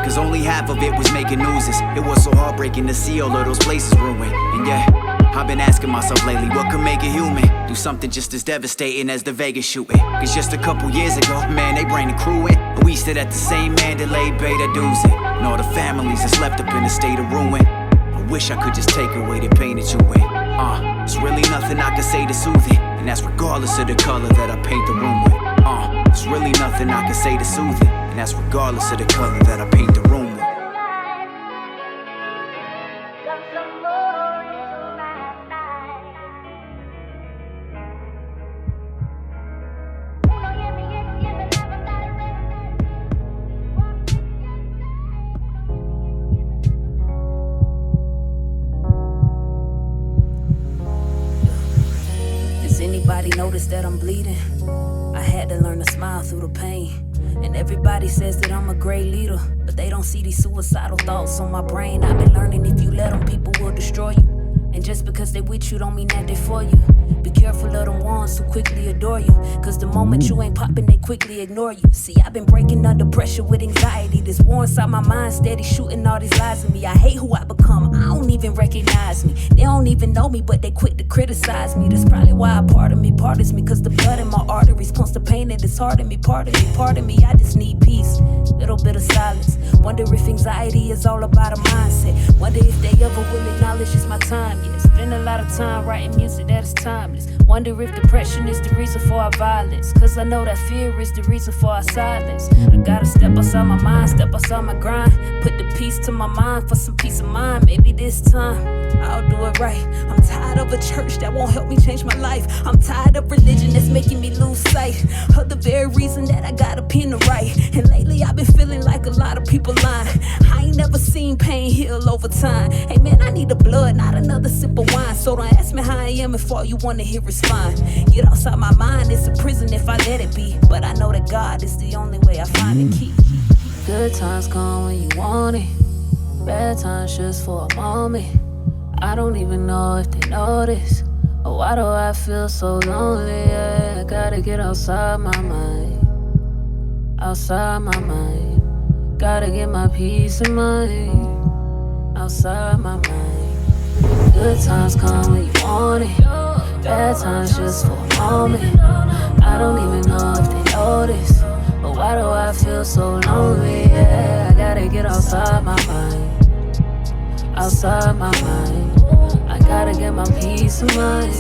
S15: cause only half of it was making newses. It was so heartbreaking to see all of those places ruined. And yeah, I've been asking myself lately, what could make it human? Do something just as devastating as the Vegas shooting. Cause just a couple years ago, man, they bring the crew in, and we stood at the same Mandalay Bay to doozy. And all the families that's left up in a state of ruin. I wish I could just take away the pain that you in. There's really nothing I can say to soothe it, and that's regardless of the color that I paint the room with. There's really nothing I can say to soothe it, and that's regardless of the color that I paint the room with.
S1: Does anybody notice that I'm bleeding? I had to learn to smile through the pain. And everybody says that I'm a great leader, but they don't see these suicidal thoughts on my brain. I've been learning if you let them, people will destroy you. And just because they with you don't mean that they for you. Be careful of them ones who quickly adore you, cause the moment you ain't popping, they quickly ignore you. See, I've been breaking under pressure with anxiety. This war inside my mind steady shooting all these lies at me. I hate who I become, I don't even recognize me. They don't even know me, but they quick to criticize me. That's probably why a part of me pardons me, cause the blood in my arteries pumps the pain that is hard in me. Pardon me, I just need peace. Little bit of silence. Wonder if anxiety is all about a mindset. Wonder if they ever will acknowledge it's my time. Yeah, spend a lot of time writing music that is timeless. Wonder if depression is the reason for our violence, cause I know that fear is the reason for our silence. I gotta step outside my mind, step outside my grind. Put the peace to my mind for some peace of mind. Maybe this time I'll do it right. I'm tired of a church that won't help me change my life. I'm tired of religion that's making me lose sight of the very reason that I got a pen to write. And lately I've been feeling like a lot of people lying. I ain't never seen pain heal over time. Hey man, I need the blood, not another sip of wine. So don't ask me how I am if all you wanna hear is fine. Get outside my mind, it's a prison if I let it be. But I know that God is the only way I find the key. Good times come when you want it, bad times just for a moment. I don't even know if they notice. Oh, why do I feel so lonely? Yeah, I gotta get outside my mind. Outside my mind. Gotta get my peace of mind. Outside my mind. Good times come when you want it, bad times just for a moment. I don't even know if they notice. But why do I feel so lonely? Yeah, I gotta get outside my mind. Outside my mind. I gotta get my peace of mind.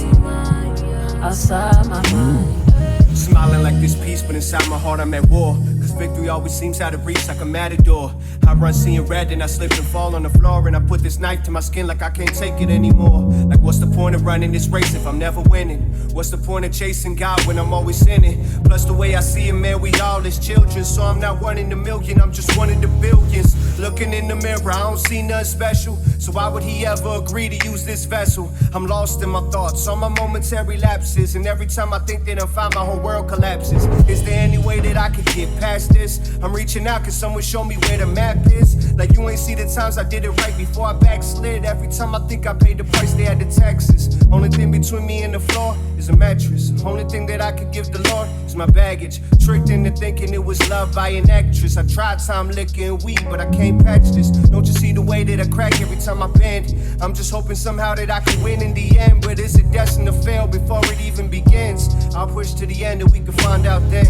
S1: Outside my mind.
S16: Smiling like this peace, but inside my heart I'm at war. Cause victory always seems out of reach like a matador. I run seeing red, then I slip and fall on the floor. And I put this knife to my skin like I can't take it anymore. Like what's the point of running this race if I'm never winning? What's the point of chasing God when I'm always sinning? Plus the way I see it, man, we all as children. So I'm not one in a million, I'm just one in the billions. Looking in the mirror, I don't see nothing special. So why would he ever agree to use this vessel? I'm lost in my thoughts, all my momentary lapses. And every time I think that I'm fine, my whole world collapses. Is there any way that I could get past this? I'm reaching out, cause someone show me where the map is. Like you ain't see the times I did it right before I backslid. Every time I think I paid the price, they had the taxes. Only thing between me and the floor is a mattress. Only thing that I could give the Lord is my baggage. Tricked into thinking it was love by an actress. I tried time licking weed, but I can't patch this. Don't you see the way that I crack every time I bend? I'm just hoping somehow that I can win in the end. But is it destined to fail before it even begins? I'll push to the end and we can find out then.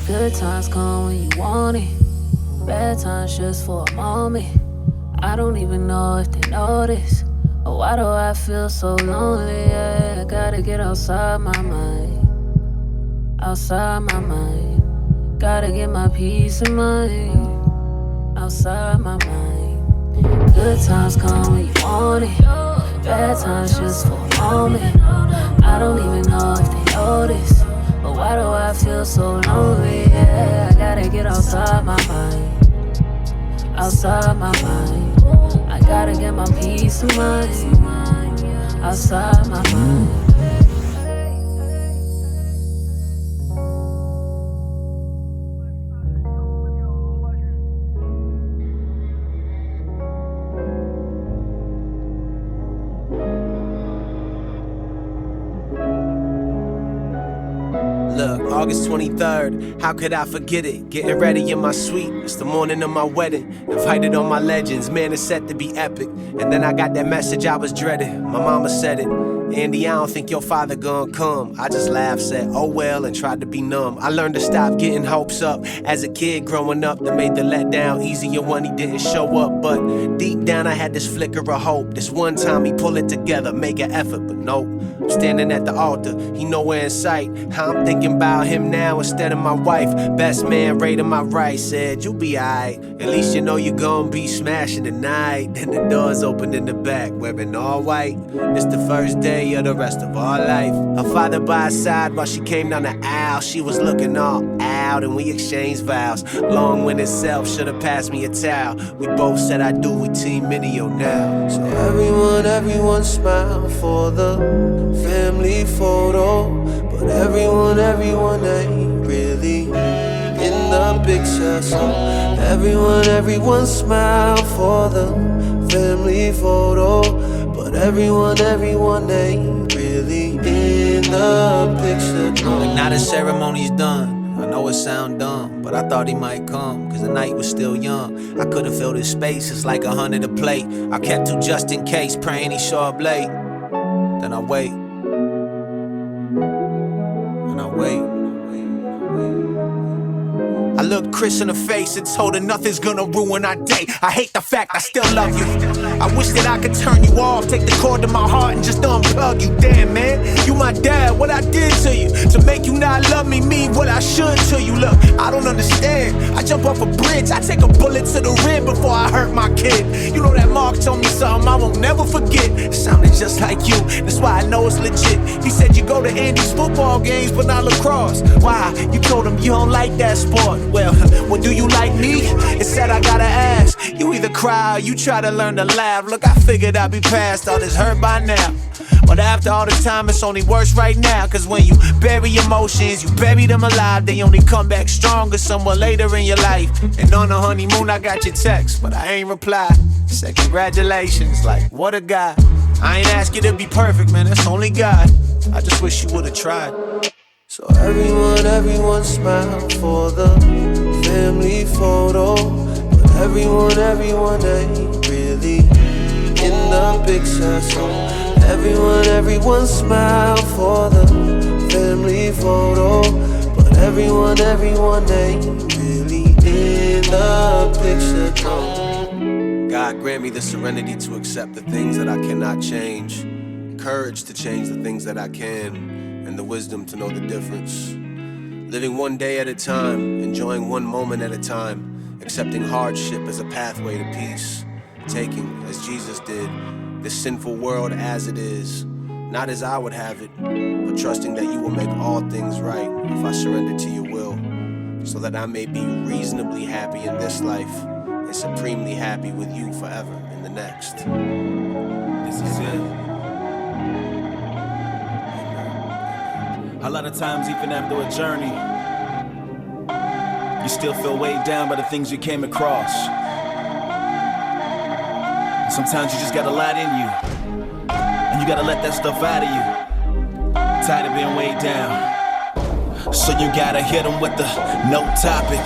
S1: Good times come when you want it, bad times just for a moment. I don't even know if they notice. Oh, why do I feel so lonely? Yeah, I gotta get outside my mind. Outside my mind. Gotta get my peace of mind. Outside my mind. Good times come when you want it, bad times just for a moment. I don't even know if they notice. But why do I feel so lonely? Yeah, I gotta get outside my mind. Outside my mind. I gotta get my peace of mind. Outside my mind.
S14: August 23rd, how could I forget it? Getting ready in my suite, it's the morning of my wedding. Invited on my legends, man, it's set to be epic. And then I got that message I was dreading. My mama said it, Andy, I don't think your father gonna come. I just laughed, said, oh well, and tried to be numb. I learned to stop getting hopes up. As a kid growing up, that made the letdown easier when he didn't show up. But deep down I had this flicker of hope. This one time he pull it together, make an effort, but nope. I'm standing at the altar, he nowhere in sight. How I'm thinking about him now instead of my wife. Best man right to my right said, you'll be alright. At least you know you're gonna be smashing tonight. Then the doors opened in the back, wearing all white. It's the first day of the rest of our life. Her father by her side while she came down the aisle. She was looking all out and we exchanged vows. Long-winded self should've passed me a towel. We both said I do, we team Minio now. So everyone smile for the family photo. But everyone ain't really in the picture. So everyone smile for the family photo. But everyone ain't really in the picture. Like now the ceremony's done, I know it sound dumb, but I thought he might come, cause the night was still young. I could've filled his space, it's like 100 a plate. I kept two just in case, praying he show up late. Then I wait, and I wait. I looked Chris in the face and told her nothing's gonna ruin our day. I hate the fact I still love you. I wish that I could turn you off, take the cord to my heart and just unplug you. Damn man, you my dad, what I did to you to make you not love me what I should to you. Look, I don't understand. I jump off a bridge, I take a bullet to the rib before I hurt my kid. You know that Mark told me something I won't never forget. It sounded just like you, that's why I know it's legit. He said you go to Andy's football games but not lacrosse. Why? You told him you don't like that sport. Well, do you like me? It said I gotta ask. You either cry or you try to learn to laugh. Look, I figured I'd be past all this hurt by now. But after all this time, it's only worse right now. Cause when you bury emotions, you bury them alive. They only come back stronger somewhere later in your life. And on the honeymoon, I got your text, but I ain't replied. Said congratulations, like what a guy. I ain't ask you to be perfect, man, that's only God. I just wish you would've tried. So everyone smile for the family photo. But everyone ain't really in the picture. So everyone smile for the family photo. But everyone ain't really in the picture. No. God grant me the serenity to accept the things that I cannot change, courage to change the things that I can, and the wisdom to know the difference. Living one day at a time, enjoying one moment at a time, accepting hardship as a pathway to peace, taking, as Jesus did, this sinful world as it is, not as I would have it, but trusting that you will make all things right if I surrender to your will, so that I may be reasonably happy in this life and supremely happy with you forever in the next. This is it.
S17: A lot of times, even after a journey, you still feel weighed down by the things you came across. And sometimes you just got a lot in you, and you gotta let that stuff out of you. Tired of being weighed down, so you gotta hit them with the no topic.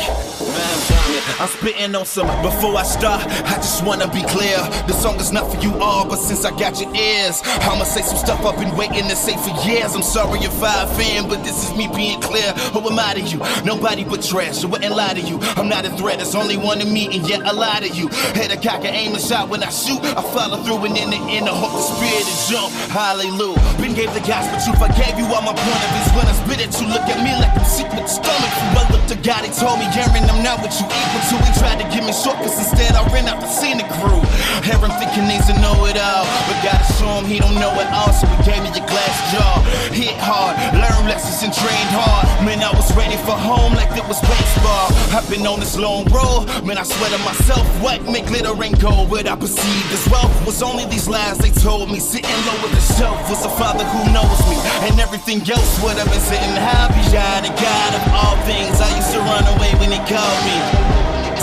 S17: I'm spitting on some. Before I start, I just wanna be clear. The song is not for you all, but since I got your ears, I'ma say some stuff I've been waiting to say for years. I'm sorry if I offend, but this is me being clear. Who am I to you? Nobody but trash. I wouldn't lie to you. I'm not a threat, there's only one to me, and yet I lie to you. Head a cock and aim a shot when I shoot. I follow through, and in the end, I hope the spirit is jump. Hallelujah. Been gave the gospel truth. I gave you all my point of views. When I spit it, you look at me like I'm sick with the stomach. But look to God, he told me, Aaron, I'm not what you equal to. He tried to give me short, cause instead I ran out the scenic route. Aaron thinking he's to know it all, but gotta show him he don't know it all. So he gave me a glass jaw. Hit hard, learn lessons and trained hard. Man, I was ready for home like it was baseball. I've been on this long road, man, I swear to myself, what make glitter ain't gold? What I perceived as wealth was only these lies they told me. Sitting low with the shelf was a father who knows me, and everything else would have been sitting high behind the God of all things. I used to run away when he called me.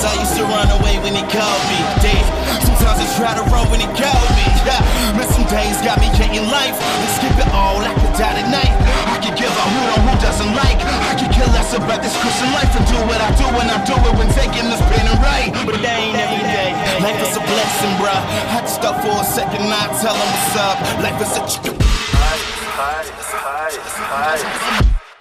S17: I used to run away when he called me. Damn, sometimes I try to run when he called me. Yeah, man, some days got me hating life. Let's skip it all, I could die tonight. I could give a about who doesn't like. I could care less about this Christian life and do what I do when I do it when taking this pain and right. But it ain't every day. Life is a blessing, bruh. Had to stop for a second, not tell them what's up. Life is a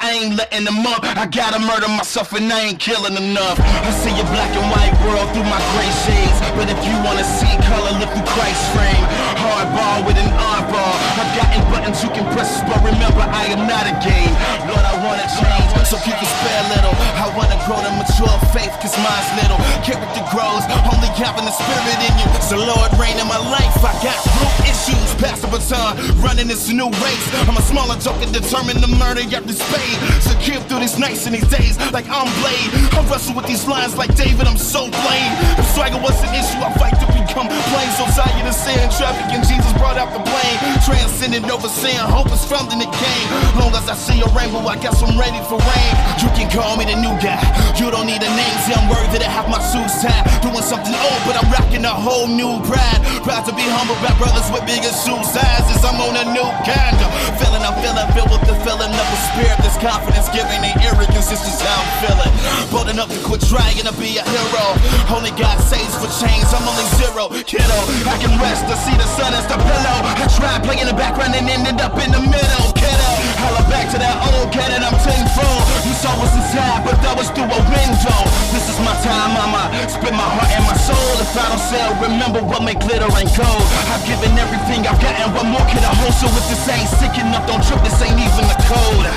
S17: I ain't letting them up. I gotta murder myself and I ain't killing enough. I see a black and white world through my gray shades. But if you wanna see color, look through Christ's frame. Hardball with an oddball. I've gotten buttons you can press, but remember I am not a game. Lord, I wanna change, so keep it spare little. I wanna grow to mature faith, cause mine's little. Character grows, only having the spirit in you. So Lord, reign in my life. I got root issues, pass the baton, running this new race. I'm a smaller joker determined to murder every spade. Secure through these nights and these days like I'm Blade. I wrestle with these lines like David, I'm so blamed. If swagger was an issue, I fight to become plain. So tired of saying traffic and Jesus brought out the plane. Transcended over sin, hope is found in the game. Long as I see a rainbow, I guess I'm ready for rain. You can call me the new guy, you don't need a name. See, I'm worthy to have my shoes tied. Doing something old, but I'm rocking a whole new pride. Proud to be humble, rap brothers with bigger shoe sizes. I'm on a new kind of feeling, I'm feeling filled with the feeling of the spirit. This confidence giving ain't arrogance, it's just how I'm feeling. Bold enough to quit trying to be a hero. Only God saves for change, I'm only zero. Kiddo, I can rest to see the sun as the pillow. I tried playing the background and ended up in the middle. Kiddo, holla back to that old cat and I'm tenfold. You saw what's inside, but that was through a window. This is my time, I'ma spit my heart and my soul. If I don't sell, remember what make glitter and gold. I've given everything I've got and what more can I hold? So if this ain't sick enough, don't trip, this ain't even the code.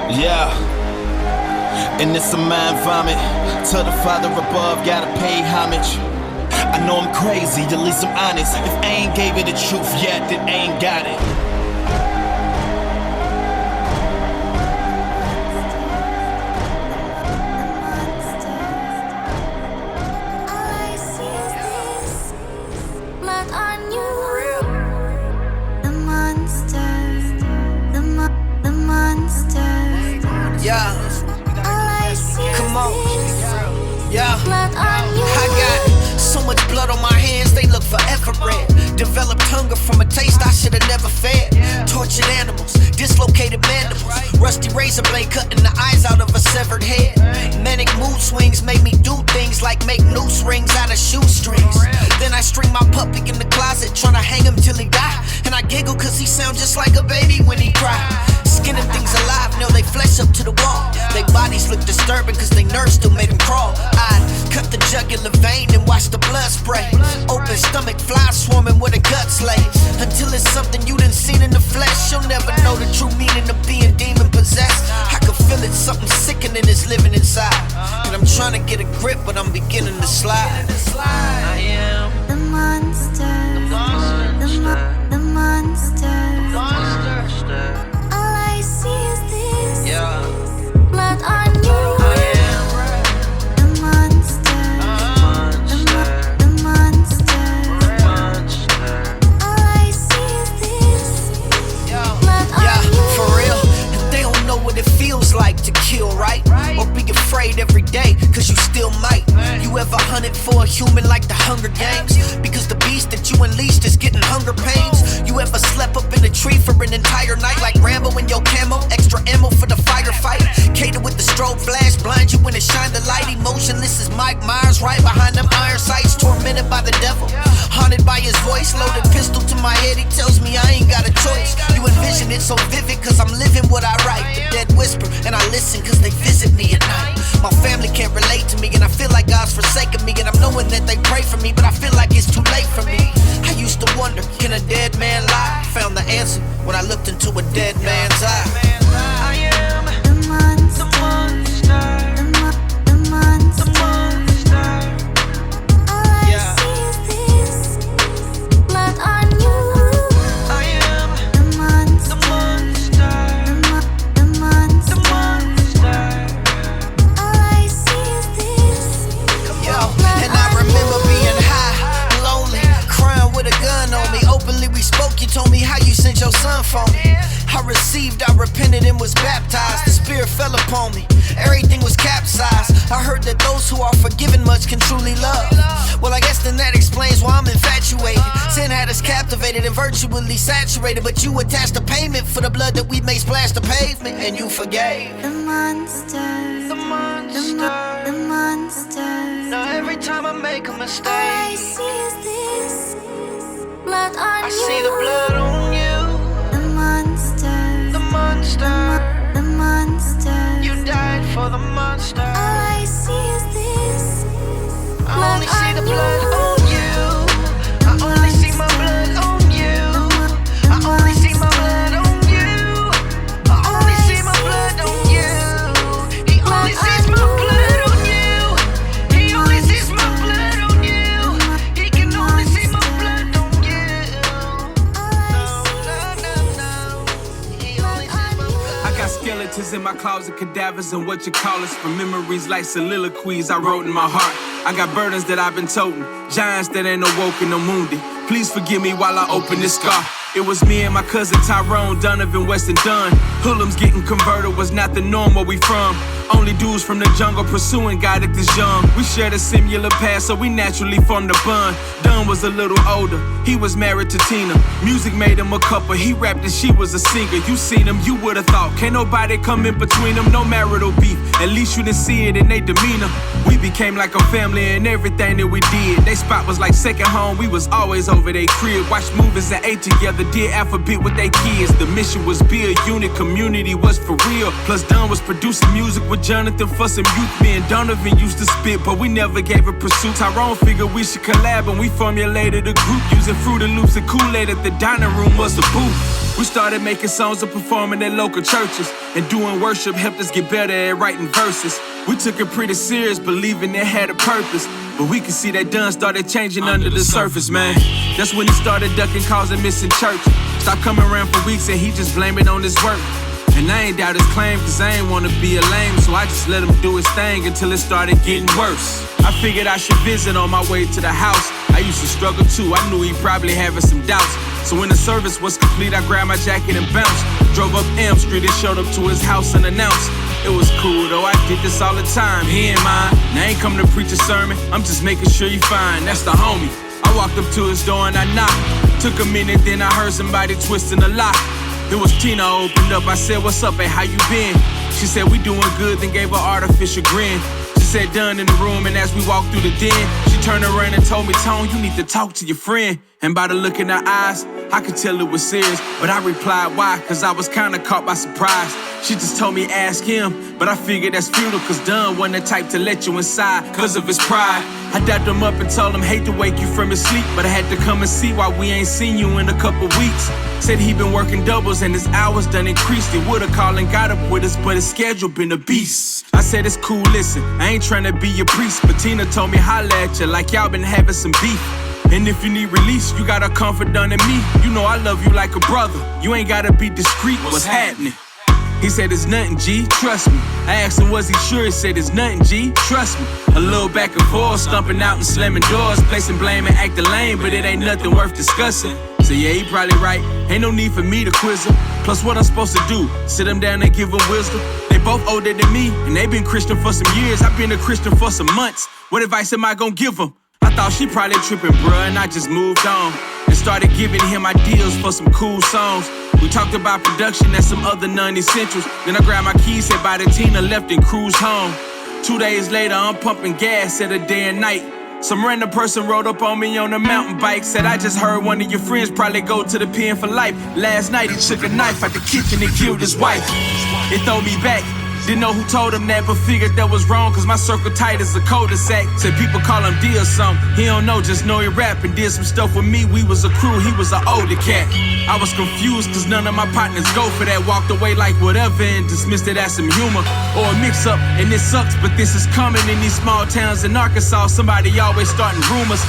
S17: Yeah, and it's a mind vomit. Tell the Father above, gotta pay homage. I know I'm crazy, at least I'm honest. If I ain't gave it the truth yet, then I ain't got it.
S14: Yeah, come on. Yeah, I got so much blood on my hands, they look forever red. Developed hunger from a taste I should've never fed. Tortured animals, dislocated mandibles. Rusty razor blade cutting the eyes out of a severed head. Manic mood swings made me do things like make noose rings out of shoestrings. Then I string my puppy in the closet, tryna hang him till he die. And I giggle cause he sound just like a baby when he cry. Skinning things alive, nail they flesh up to the wall. They bodies look disturbing cause they nerves still made them crawl. I'd cut the jugular vein and watch the blood spray. Open stomach, flies swarming where the guts lay. Until it's something you done seen in the flesh, you'll never know the true meaning of being demon possessed. I can feel it, something sickening is living inside. And I'm trying to get a grip, but I'm beginning to slide. I am the monster. The monster. The monster. The monster. All I see is this. Yeah. Blood on you. I am the monster. The monster. The monster. All I see is this. Blood on you. For real. And they don't know what it feels like to kill, right? Or be afraid every day, cause you still might. You ever hunted for a human like the Hunger Games? Because the beast that you unleashed is getting hunger pains. You ever slept up in a tree for an entire night like Rambo in your camo? Extra ammo for the firefight. Cater with the strobe flash, blind you when it shine the light. Emotionless as Mike Myers, right behind them iron sights. Tormented by the devil, haunted by his voice. Loaded pistol to my head, he tells me I ain't got a choice. You envision it so vivid cause I'm living what I write. The dead whisper and I listen cause they visit me at night. My family can't relate to me and I feel like God's forsaken me. And I'm knowing that they pray for me, but I feel like it's too late for me. I used to wonder, can a dead man lie? Found the answer when I looked into a dead man's eye. I am the monster. The monster. The monster. The monster. All I see is this. Blood on you. I am the monster. The monster. The monster. The monster. All I see is this. Yo, and I remember being high, lonely, crying with a gun on me. Openly we spoke, you told me how you sent your son for me. I received, I repented and was baptized. The spirit fell upon me, everything was capsized.
S18: I heard that those who are forgiven much can truly love. Well, I guess then that explains why I'm infatuated. Sin had us captivated and virtually saturated, but you attached a payment for the blood that we made splash the pavement, and you forgave.
S1: The monster,
S18: The monster,
S1: the monster.
S18: Now every time I make a mistake,
S1: All I see is this blood on
S18: I
S1: you.
S18: see the blood on you.
S1: The monster,
S18: The monster,
S1: the monster.
S18: you died for the monster.
S1: All I see is this
S18: I
S1: blood
S18: only see the
S1: on
S18: blood
S1: you.
S18: on you. I only see my blood on you. I only see my blood on you. I only see my blood on you. He only sees my blood on you. He only sees my blood on you. He can only see my blood on you. No, no, no, no. He only sees my blood.
S8: I got skeletons in my closet, cadavers and what you call us. From memories like soliloquies I wrote in my heart. I got burdens that I've been toting, giants that ain't awoken or wounded. Please forgive me while I open this scar. It was me and my cousin Tyrone, Donovan, West and Dunn. Hoodlums getting converted was not the norm where we from. Only dudes from the jungle pursuing God at this young. We shared a similar past, so we naturally formed a bond. Dunn was a little older, he was married to Tina. Music made him a couple, he rapped and she was a singer. You seen him, you would've thought, can't nobody come in between them, no marital beef. At least you didn't see it in their demeanor. We became like a family in everything that we did. They spot was like second home, we was always over their crib. Watched movies and ate together, did alphabet with their kids. The mission was be a unit, community was for real. Plus Dunn was producing music with Jonathan for some youth men. Donovan used to spit, but we never gave a pursuit. Tyrone figured we should collab and we formulated a group using Fruit and Loops and Kool-Aid at the dining room was the booth. We started making songs and performing at local churches, and doing worship helped us get better at writing verses. We took it pretty serious, believing it had a purpose. But we could see that Dunn started changing under the surface, man. That's when he started ducking calls and missing church. Stopped coming around for weeks and he just blamed it on his work. And I ain't doubt his claim, cause I ain't wanna be a lame. So I just let him do his thing until it started getting worse. I figured I should visit on my way to the house. I used to struggle too, I knew he probably having some doubts. So when the service was complete, I grabbed my jacket and bounced. Drove up Elm Street and showed up to his house unannounced. It was cool though, I did this all the time, he ain't mine. Now I ain't come to preach a sermon, I'm just making sure you fine, that's the homie. I walked up to his door and I knocked. Took a minute, then I heard somebody twisting the lock. It was Tina opened up, I said, what's up, hey, how you been? She said, we doing good, then gave her artificial grin. She said, done in the room, and as we walked through the den, she turned around and told me, Tone, you need to talk to your friend. And by the look in her eyes, I could tell it was serious. But I replied, why? Cause I was kinda caught by surprise. She just told me ask him, but I figured that's futile, cause Dunn wasn't the type to let you inside cause of his pride. I dapped him up and told him hate to wake you from your sleep, but I had to come and see why we ain't seen you in a couple weeks. Said he been working doubles and his hours done increased. He would've called and got up with us, but his schedule been a beast. I said it's cool, listen, I ain't tryna be your priest, but Tina told me holla at you like y'all been having some beef. And if you need release, you got a confidant in me. You know I love you like a brother. You ain't gotta be discreet, what's happening? He said it's nothing, G, trust me. I asked him was he sure, he said it's nothing, G, trust me. A little back and forth, stumping out and slamming doors, placing blame and acting lame, but it ain't nothing worth discussing. So yeah, he probably right, ain't no need for me to quiz him. Plus what I'm supposed to do, sit him down and give him wisdom. They both older than me, and they been Christian for some years. I've been a Christian for some months. What advice am I gonna give him? I thought she probably tripping, bruh, and I just moved on and started giving him ideas for some cool songs. We talked about production and some other non-essentials. Then I grabbed my keys, said bye to Tina, left and cruised home. 2 days later, I'm pumping gas at a day and night. Some random person rode up on me on a mountain bike. Said I just heard one of your friends probably go to the pen for life. Last night he took a knife out the kitchen and killed his wife. It threw me back. Didn't know who told him that, but figured that was wrong, cause my circle tight as a cul-de-sac. Said people call him D or something. He don't know, just know he rap and did some stuff with me. We was a crew, he was an older cat. I was confused cause none of my partners go for that. Walked away like whatever and dismissed it as some humor or a mix up. And it sucks, but this is common in these small towns in Arkansas. Somebody always starting rumors.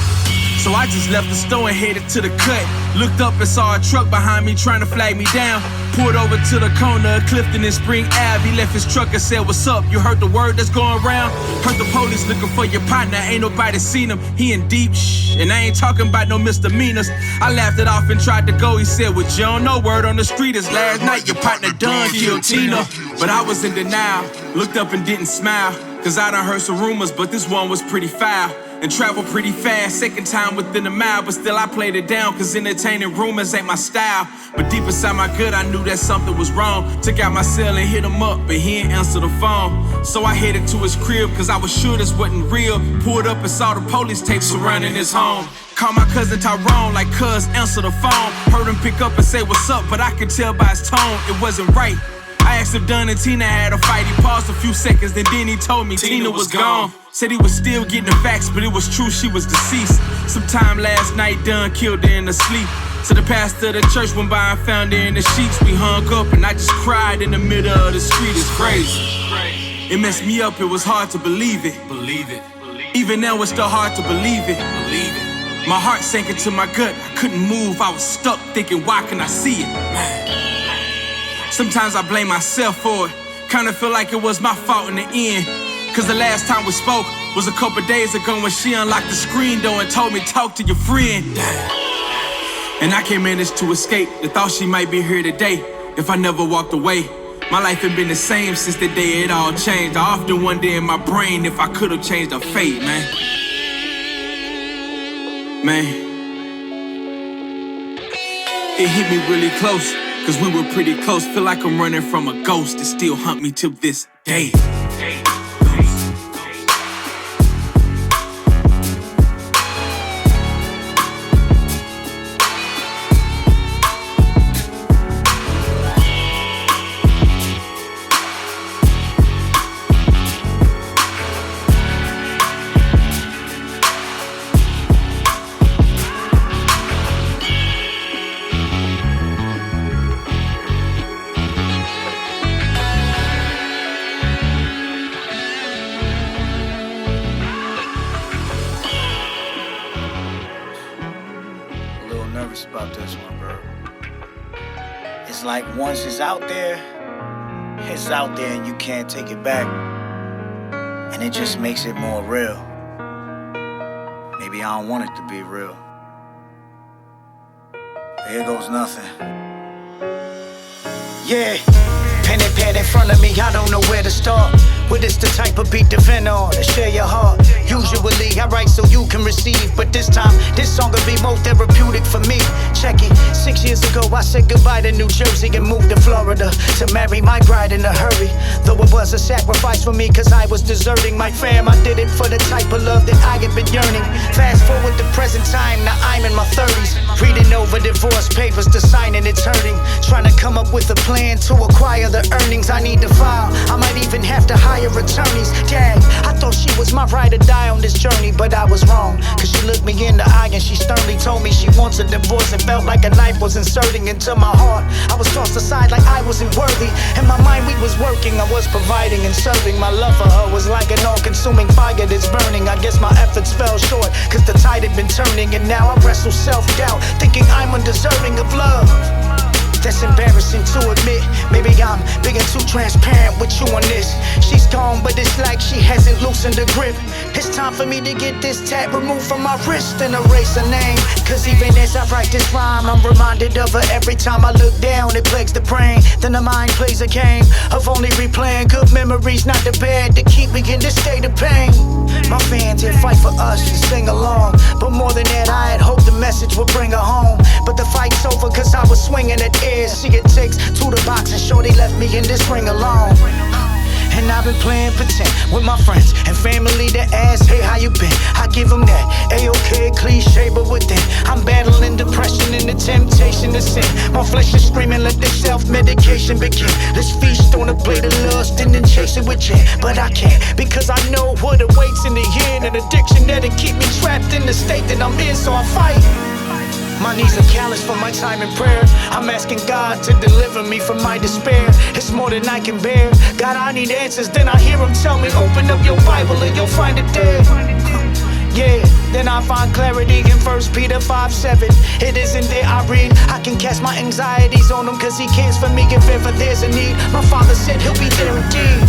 S8: So I just left the store and headed to the cut. Looked up and saw a truck behind me trying to flag me down. Pulled over to the corner of Clifton and Spring Ave. He left his truck and said, what's up? You heard the word that's going around? Heard the police looking for your partner. Ain't nobody seen him. He in deep shh. And I ain't talking about no misdemeanors. I laughed it off and tried to go. He said, well, you don't know, word on the street is last night your partner done killed Tina. But I was in denial. Looked up and didn't smile.
S12: Cause I done heard some rumors, but this one was pretty foul. And travel pretty fast, second time within a mile. But still I played it down, cause entertaining rumors ain't my style. But deep inside my gut, I knew that something was wrong. Took out my cell and hit him up, but he ain't answer the phone. So I headed to his crib, cause I was sure this wasn't real. Pulled up and saw the police tape surrounding his home. Called my cousin Tyrone, like cuz answer the phone. Heard him pick up and say what's up, but I could tell by his tone it wasn't right. I asked if Dunn and Tina had a fight. He paused a few seconds, then he told me Tina was gone. Said he was still getting the facts, but it was true, she was deceased. Sometime last night, Dunn killed her in her sleep. So the pastor of the church went by and found her in the sheets. We hung up and I just cried in the middle of the street. It's crazy. It messed me up, it was hard to believe it. Even now it's still hard to believe it. My heart sank into my gut, I couldn't move. I was stuck thinking, why can I see it? Sometimes I blame myself for it. Kinda feel like it was my fault in the end. Cause the last time we spoke was a couple days ago when she unlocked the screen door and told me talk to your friend. And I can't manage to escape the thought she might be here today if I never walked away. My life had been the same since the day it all changed. I often wonder in my brain if I could've changed her fate, man. It hit me really close, cause we were pretty close. Feel like I'm running from a ghost that still hunt me till this day.
S14: About this one, bro. It's like once it's out there and you can't take it back. And it just makes it more real. Maybe I don't want it to be real. But here goes nothing. Yeah. Pen and pad in front of me, I don't know where to start. But it's the type of beat to vent on and share your heart. Usually I write so you can receive, but this time, this song will be more therapeutic for me. Check it, 6 years ago I said goodbye to New Jersey and moved to Florida to marry my bride in a hurry. Though it was a sacrifice for me cause I was deserting my fam, I did it for the type of love that I had been yearning. Fast forward to present time, now I'm in my 30s. Reading over divorce papers to sign and it's hurting. Trying to come up with a plan to acquire the earnings I need to file. I might even have to hire attorneys. Dang, I thought she was my ride or die on this journey, but I was wrong. Cause she looked me in the eye and she sternly told me she wants a divorce. It felt like a knife was inserting into my heart. I was tossed aside like I wasn't worthy. In my mind we was working, I was providing and serving. My love for her was like an all-consuming fire that's burning. I guess my efforts fell short cause the tide had been turning. And now I wrestle self-doubt, thinking I'm undeserving of love. That's embarrassing to admit. Maybe I'm being too transparent with you on this. She's gone, but it's like she hasn't loosened her grip. It's time for me to get this tab removed from my wrist and erase her name. Cause even as I write this rhyme, I'm reminded of her every time I look down. It plagues the brain, then the mind plays a game of only replaying good memories, not the bad, to keep me in this state of pain. My fans here fight for us and sing along, but more than that I had hoped the message would bring her home. But the fight's over cause I was swinging at air. See, it takes two to box and sure they left me in this ring alone. And I've been playing pretend with my friends and family that ask, hey, how you been? I give them that A-OK cliche, but within I'm battling depression and the temptation to sin. My flesh is screaming, let the self-medication begin. Let's feast on a plate of lust and then chase it with gin. But I can't, because I know what awaits in the end. An addiction that'll keep me trapped in the state that I'm in, so I fight. My knees are callous from my time in prayer. I'm asking God to deliver me from my despair. It's more than I can bear. God, I need answers. Then I hear him tell me, open up your Bible and you'll find it there. Yeah, then I find clarity in 1 Peter 5:7. It isn't there I read. I can cast my anxieties on him cause he cares for me if ever there's a need. My father said he'll be there indeed.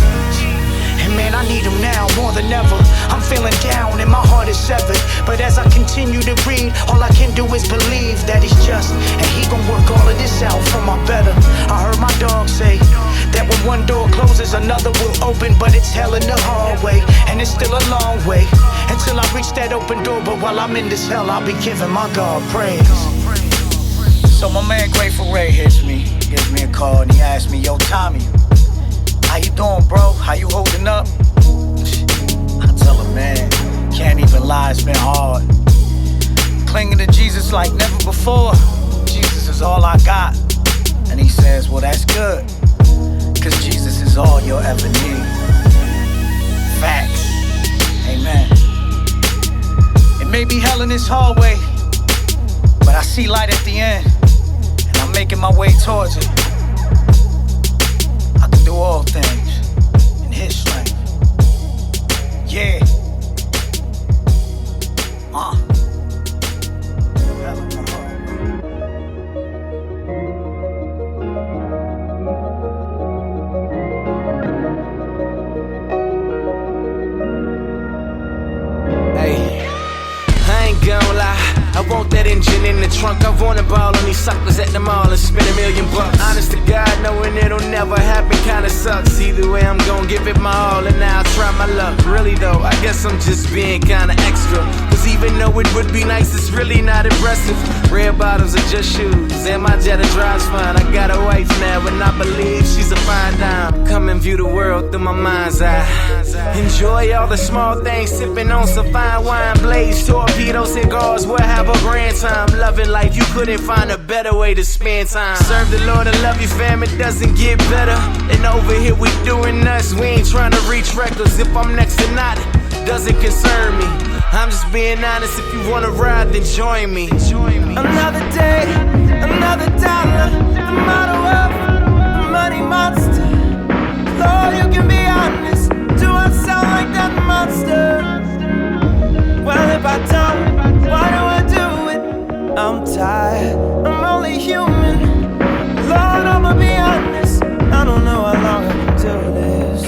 S14: And man, I need him now more than ever. I'm feeling down and my heart is severed. But as I continue to read, all I can do is believe that he's just, and he gon' work all of this out for my better. I heard my dog say that when one door closes, another will open. open, but it's hell in the hallway. And it's still a long way until I reach that open door. But while I'm in this hell, I'll be giving my God praise. So my man Grateful Ray hits me, gives me a call, and he asks me, yo, Tommy, how you doing, bro? How you holding up? I tell him, man, can't even lie, it's been hard. Clinging to Jesus like never before. Jesus is all I got. And he says, well, that's good, cause Jesus is all you'll ever need. Facts. Amen. It may be hell in this hallway, but I see light at the end, and I'm making my way towards it. I can do all things in his strength. Yeah.
S9: I want that engine in the trunk. I wanna ball on these suckers at the mall and spend $1 million. Honest to God, knowing it'll never happen kinda sucks. Either way, I'm gon' give it my all and now I'll try my luck. Really though, I guess I'm just being kinda extra. Cause even though it would be nice, it's really not impressive. Red bottoms are just shoes, and my Jetta drives fine. I got a wife now, and I believe she's a fine dime. Come and view the world through my mind's eye. Enjoy all the small things, sipping on some fine wine. Blaze torpedo cigars, we'll have a grand time. Loving life, you couldn't find a better way to spend time. Serve the Lord and love your fam, it doesn't get better. And over here we doing us, we ain't trying to reach records. If I'm next or not, doesn't concern me. I'm just being honest, if you wanna ride, then join me.
S10: Another day, another dollar, the motto of the money monster. Lord, you can be honest, do I sound like that monster? Well, if I don't, why do I do it? I'm tired, I'm only human. Lord, I'ma be honest, I don't know how long I can do this.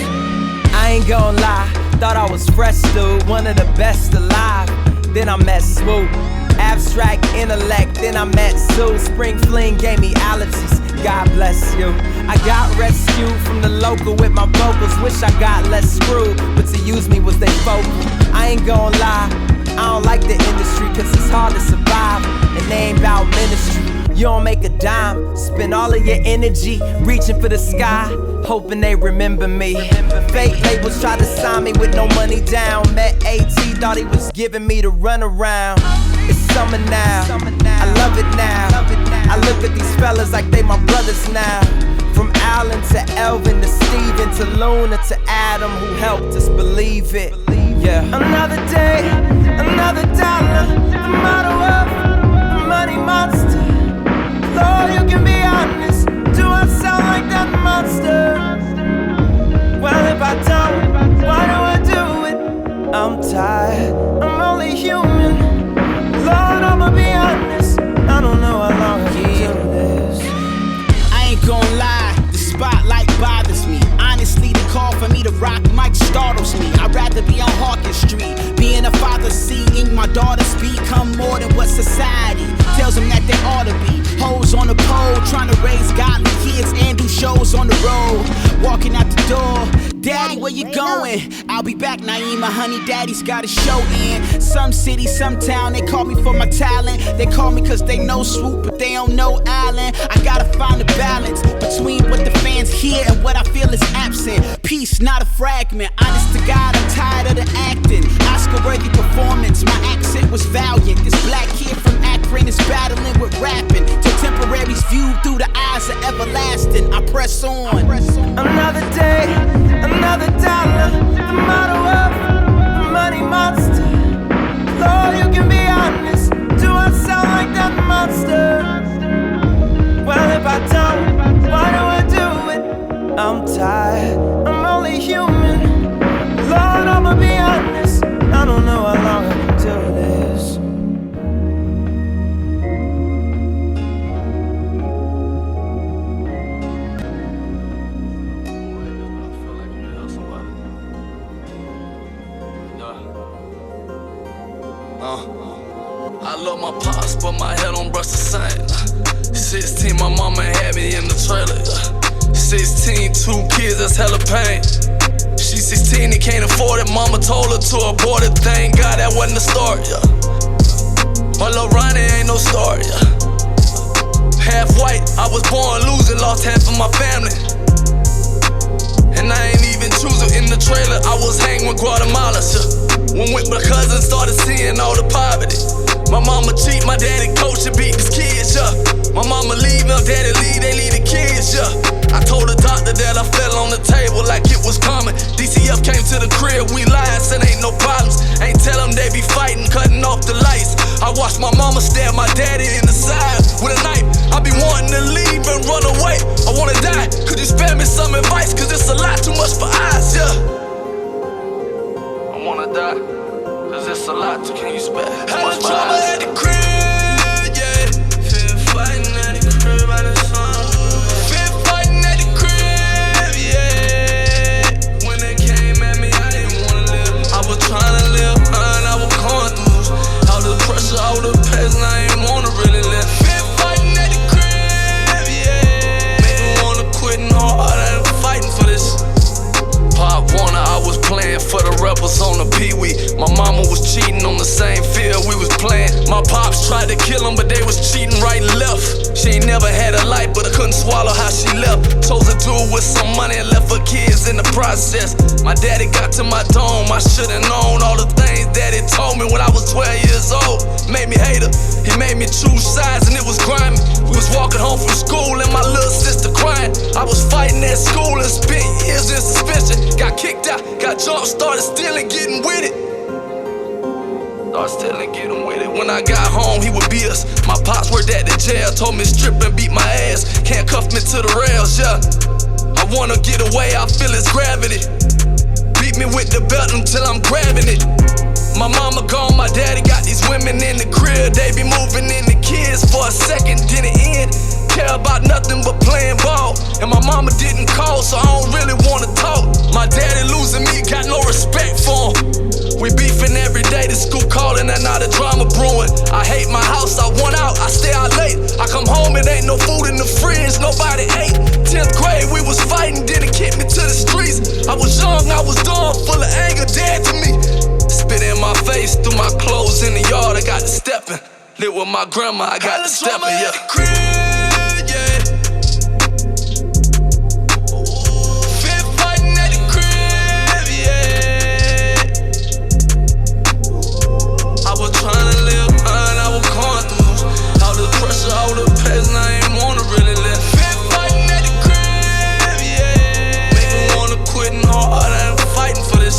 S10: I ain't gon' lie, thought I was fresh, dude, one of the best alive. Then I met Swoop, abstract intellect, then I met Zoo. Spring fling gave me allergies, God bless you. I got rescued from the local with my vocals. Wish I got less screwed, but to use me was they focal. I ain't gon' lie, I don't like the industry, cause it's hard to survive, and they ain't bout ministry. You don't make a dime, spend all of your energy reaching for the sky, hoping they remember me. Fake labels try to sign me with no money down. Met AT, thought he was giving me the runaround. It's summer now, I love it now. I look at these fellas like they my brothers now. From Allen to Elvin to Steven to Luna to Adam, who helped us believe it. Yeah. Another day, another dollar, the motto of the money monster. Lord, you can be honest, do I sound like that monster? Well, if I don't, why do I do it? I'm tired, I'm only human. Lord, I'ma be honest, I don't know how long I can do this.
S14: I ain't gon' lie, the spotlight bothers me. Honestly, the call for me to rock mic startles me. I'd rather be on Hawkins Street. Being a father, seeing my daughters become more than what society tells them that they ought to be. Hoes on the pole, trying to raise godly kids and do shows on the road. Walking out the door, Daddy, where you going? I'll be back, Naima, honey, Daddy's got a show in some city, some town. They call me for my talent. They call me cause they know Swoop, but they don't know Allen. I gotta find a balance between what the fans hear and what I feel is absent. Peace, not a fragment. Honest to God, I'm tired of the acting. Oscar-worthy performance, my accent was valiant. This black kid from Akron is battling with rapping. Till temporaries viewed through the eyes of everlasting. I press on.
S10: Another day, another dollar, the motto of the money monster. Lord, you can be honest, do I sound like that monster? Well, if I don't, why do I do it? I'm tired, I'm only human. Lord, I'ma be honest, I don't know how long I can do this.
S19: I love my pops, but my head don't brush the same. 16, my mama had me in the trailer. 16, 2 kids, that's hella pain. She's 16 and can't afford it. Mama told her to abort it. Thank God that wasn't the start, yeah. My little Ronnie ain't no story, yeah. Half white, I was born losing, lost half of my family. And I ain't even choose it in the trailer. I was hanging with Guatemala, yeah. When with my cousins started seeing all the poverty. My mama cheat, my daddy coach and beat his kids, yeah. My mama leave, my daddy leave, they leave the kids, yeah. I told the doctor that I fell on the table like it was common. DCF came to the crib, we lied, said ain't no problems. Ain't tell them they be fighting, cutting off the lights. I watched my mama stab my daddy in the side with a knife. I be wanting to leave and run away. I wanna die, could you spare me some advice? Cause it's a lot too much for eyes, yeah. I wanna die, cause it's a lot too, can you spare too much for eyes? At the crib, yeah. Feel fighting at the crib by the sun. Trying to live, and I was going through all the pressure, all the pain, and I ain't wanna really live. Been fighting at the crib, yeah. Made me wanna quit and hard and fighting for this. Pop Warner, I was playing for the rebels on the Pee-wee. My mama was cheating on the same field we was playing. My pops tried to kill him, but they was cheating right and left. She ain't never had a life, but I couldn't swallow how she left. Chose to do it with some money and left her kids in the process. My daddy got to my dome, I should've known all the things that he told me when I was 12 years old. Made me hate her, he made me choose sides and it was grimy. We was walking home from school and my little sister crying. I was fighting at school and spent years in suspension. Got kicked out, got jumped, started stealing, getting with it. Started stealing, getting with it. When I got home, he would beat us. My pops worked at the jail, told me strip and beat my ass. Can't cuff me to the rails, yeah. I wanna get away, I feel its gravity. Beat me with the belt until I'm grabbing it. My mama gone, my daddy got these women in the crib. They be moving in the kids for a second, didn't end. Care about nothing but playing ball. And my mama didn't call, so I don't really wanna talk. My daddy losing me, got no respect for him. We beefing every day, the school calling and now the drama brewing. I hate my house, I want out, I stay out late. I come home, it ain't no food in the fridge, nobody ate. 10th grade, we was fighting, didn't kick me to the streets. I was young, I was dumb, full of anger, dead to me. Spit in my face, through my clothes in the yard, I got to steppin'. Live with my grandma, I got to steppin', yeah. Crib, yeah. Been fighting at the crib, yeah. I was trying to live, and I was going through all the pressure, all the pain, and I ain't wanna really live. Been fighting at the crib, yeah. Make me wanna quit and hard and fighting for this.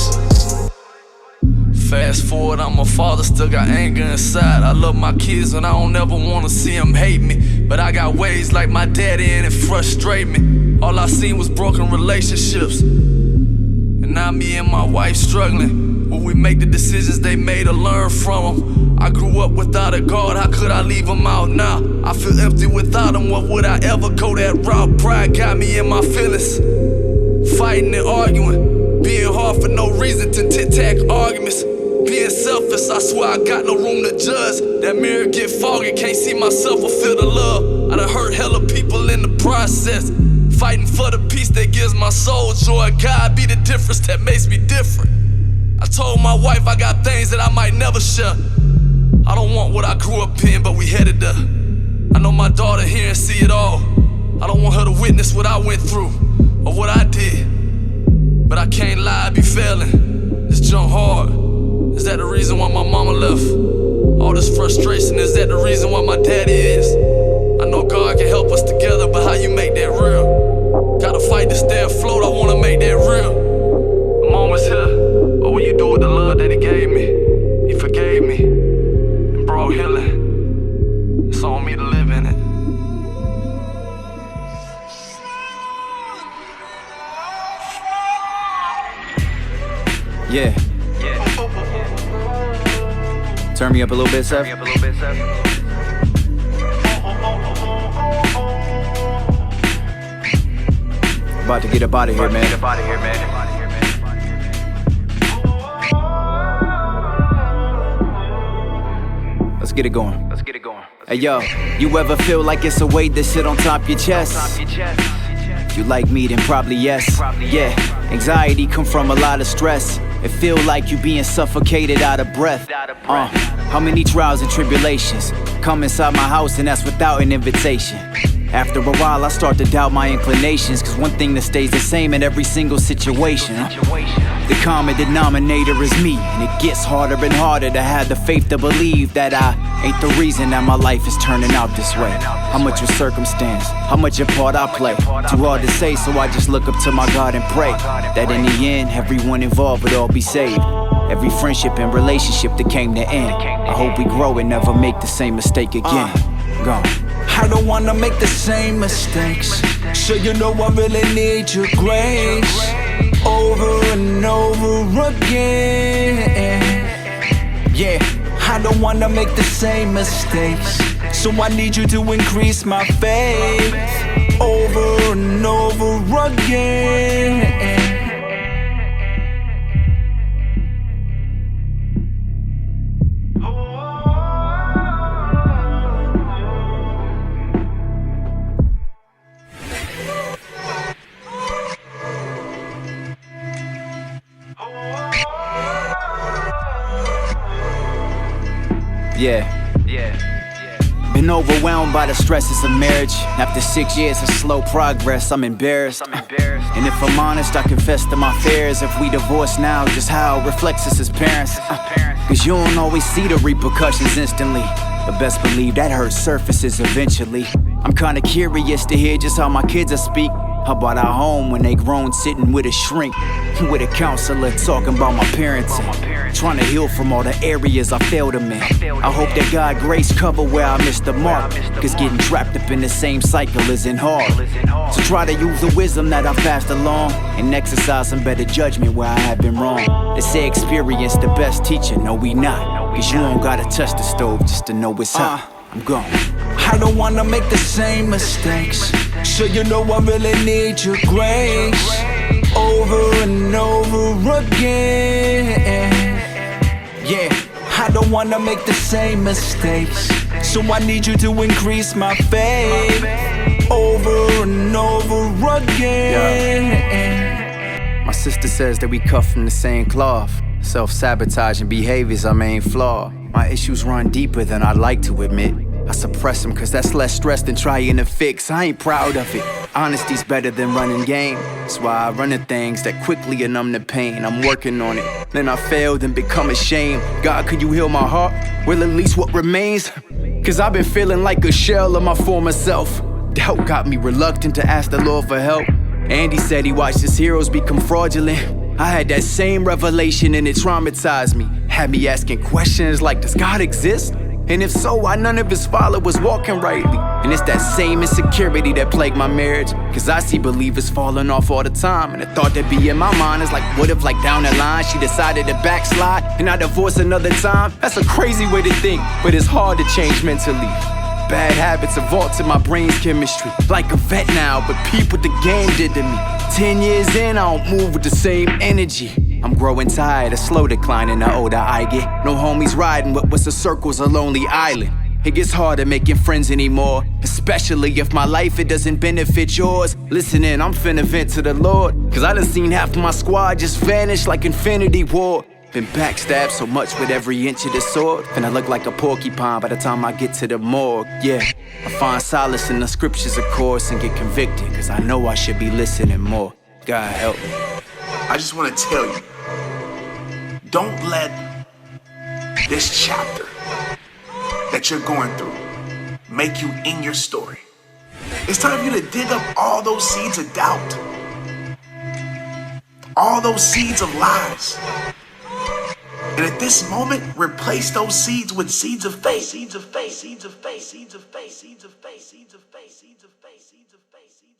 S19: Fast forward, I'm a father, still got anger inside. I love my kids and I don't ever wanna see them hate me. But I got ways like my daddy and it frustrate me. All I seen was broken relationships. And now me and my wife struggling. Will we make the decisions they made or learn from them? I grew up without a God, how could I leave them out now? I feel empty without them, what would I ever go that route? Pride got me in my feelings. Fighting and arguing, being hard for no reason to tic-tac arguments. Being selfish, I swear I got no room to judge. That mirror get foggy, can't see myself or feel the love. I done hurt hella people in the process. Fighting for the peace that gives my soul joy. God be the difference that makes me different. I told my wife I got things that I might never share. I don't want what I grew up in, but we headed there. I know my daughter here and see it all. I don't want her to witness what I went through or what I did. But I can't lie, I be failing. This junk hard. Is that the reason why my mama left? All this frustration, is that the reason why my daddy is? I know God can help us together, but how you make that real? Gotta fight to stay afloat, I wanna make that real. The moment's here, what will you do with the love that he gave me? He forgave me and brought healing. It's on me to live in it.
S15: Yeah. Turn me up a little bit, Seth. About to get up out of here, man. Let's get it going. Hey yo, you ever feel like it's a weight that sit on top your chest? You like me, then probably yes. Yeah, anxiety come from a lot of stress. It feel like you being suffocated out of breath. How many trials and tribulations come inside my house, and that's without an invitation. After a while I start to doubt my inclinations, cause one thing that stays the same in every single situation. The common denominator is me, and it gets harder and harder to have the faith to believe that I ain't the reason that my life is turning out this way. How much was circumstance? How much a part I play? Too hard to say, so I just look up to my God and pray that in the end, everyone involved would all be saved. Every friendship and relationship that came to end, I hope we grow and never make the same mistake again. Gone.
S10: I don't wanna make the same mistakes, so you know I really need your grace. Over and over again. Yeah, I don't wanna make the same mistakes, so I need you to increase my faith. Over and over again.
S15: Yeah. Been overwhelmed by the stresses of marriage. After 6 years of slow progress, I'm embarrassed. And if I'm honest, I confess to my fears. If we divorce now, just how it reflects us as parents. Cause you don't always see the repercussions instantly, but best believe that hurt surfaces eventually. I'm kinda curious to hear just how my kids will speak about our home when they grown, sitting with a shrink, with a counselor talking about my parenting, trying to heal from all the areas I failed them in. I hope that God grace cover where I missed the mark, cause getting trapped up in the same cycle isn't hard. So try to use the wisdom that I passed along and exercise some better judgment where I have been wrong. They say experience the best teacher, no we not, cause you don't gotta touch the stove just to know it's hot. I'm gone.
S10: I don't wanna make the same mistakes, so you know I really need your grace. Over and over again. Yeah, I don't wanna make the same mistakes, so I need you to increase my faith. Over and over again.
S15: My sister says that we cut from the same cloth. Self-sabotaging behavior's our main flaw. My issues run deeper than I'd like to admit. I suppress them cause that's less stress than trying to fix. I ain't proud of it. Honesty's better than running game. That's why I run the things that quickly numb the pain. I'm working on it. Then I failed and become ashamed. God, could you heal my heart? Well, at least what remains? Cause I've been feeling like a shell of my former self. Doubt got me reluctant to ask the Lord for help. Andy said he watched his heroes become fraudulent. I had that same revelation and it traumatized me. Had me asking questions like, does God exist? And if so, why none of his followers walking rightly? And it's that same insecurity that plagued my marriage, cause I see believers falling off all the time. And the thought that be in my mind is like, what if like down the line she decided to backslide and I divorce another time? That's a crazy way to think, but it's hard to change mentally. Bad habits have altered my brain's chemistry. Like a vet now, but peep what the game did to me. 10 years in, I don't move with the same energy. I'm growing tired of slow declining the older I get. No homies riding with what's the circle's a lonely island. It gets harder making friends anymore, especially if my life it doesn't benefit yours. Listening, I'm finna vent to the Lord, cause I done seen half of my squad just vanish like Infinity War. Been backstabbed so much with every inch of the sword, finna look like a porcupine by the time I get to the morgue. Yeah, I find solace in the scriptures of course and get convicted, cause I know I should be listening more. God help me.
S17: I just want to tell you, don't let this chapter that you're going through make you in your story. It's time for you to dig up all those seeds of doubt, all those seeds of lies. And at this moment, replace those seeds with seeds of faith. Seeds of faith, seeds of faith, seeds of faith, seeds of faith, seeds of faith, seeds of faith, seeds of faith.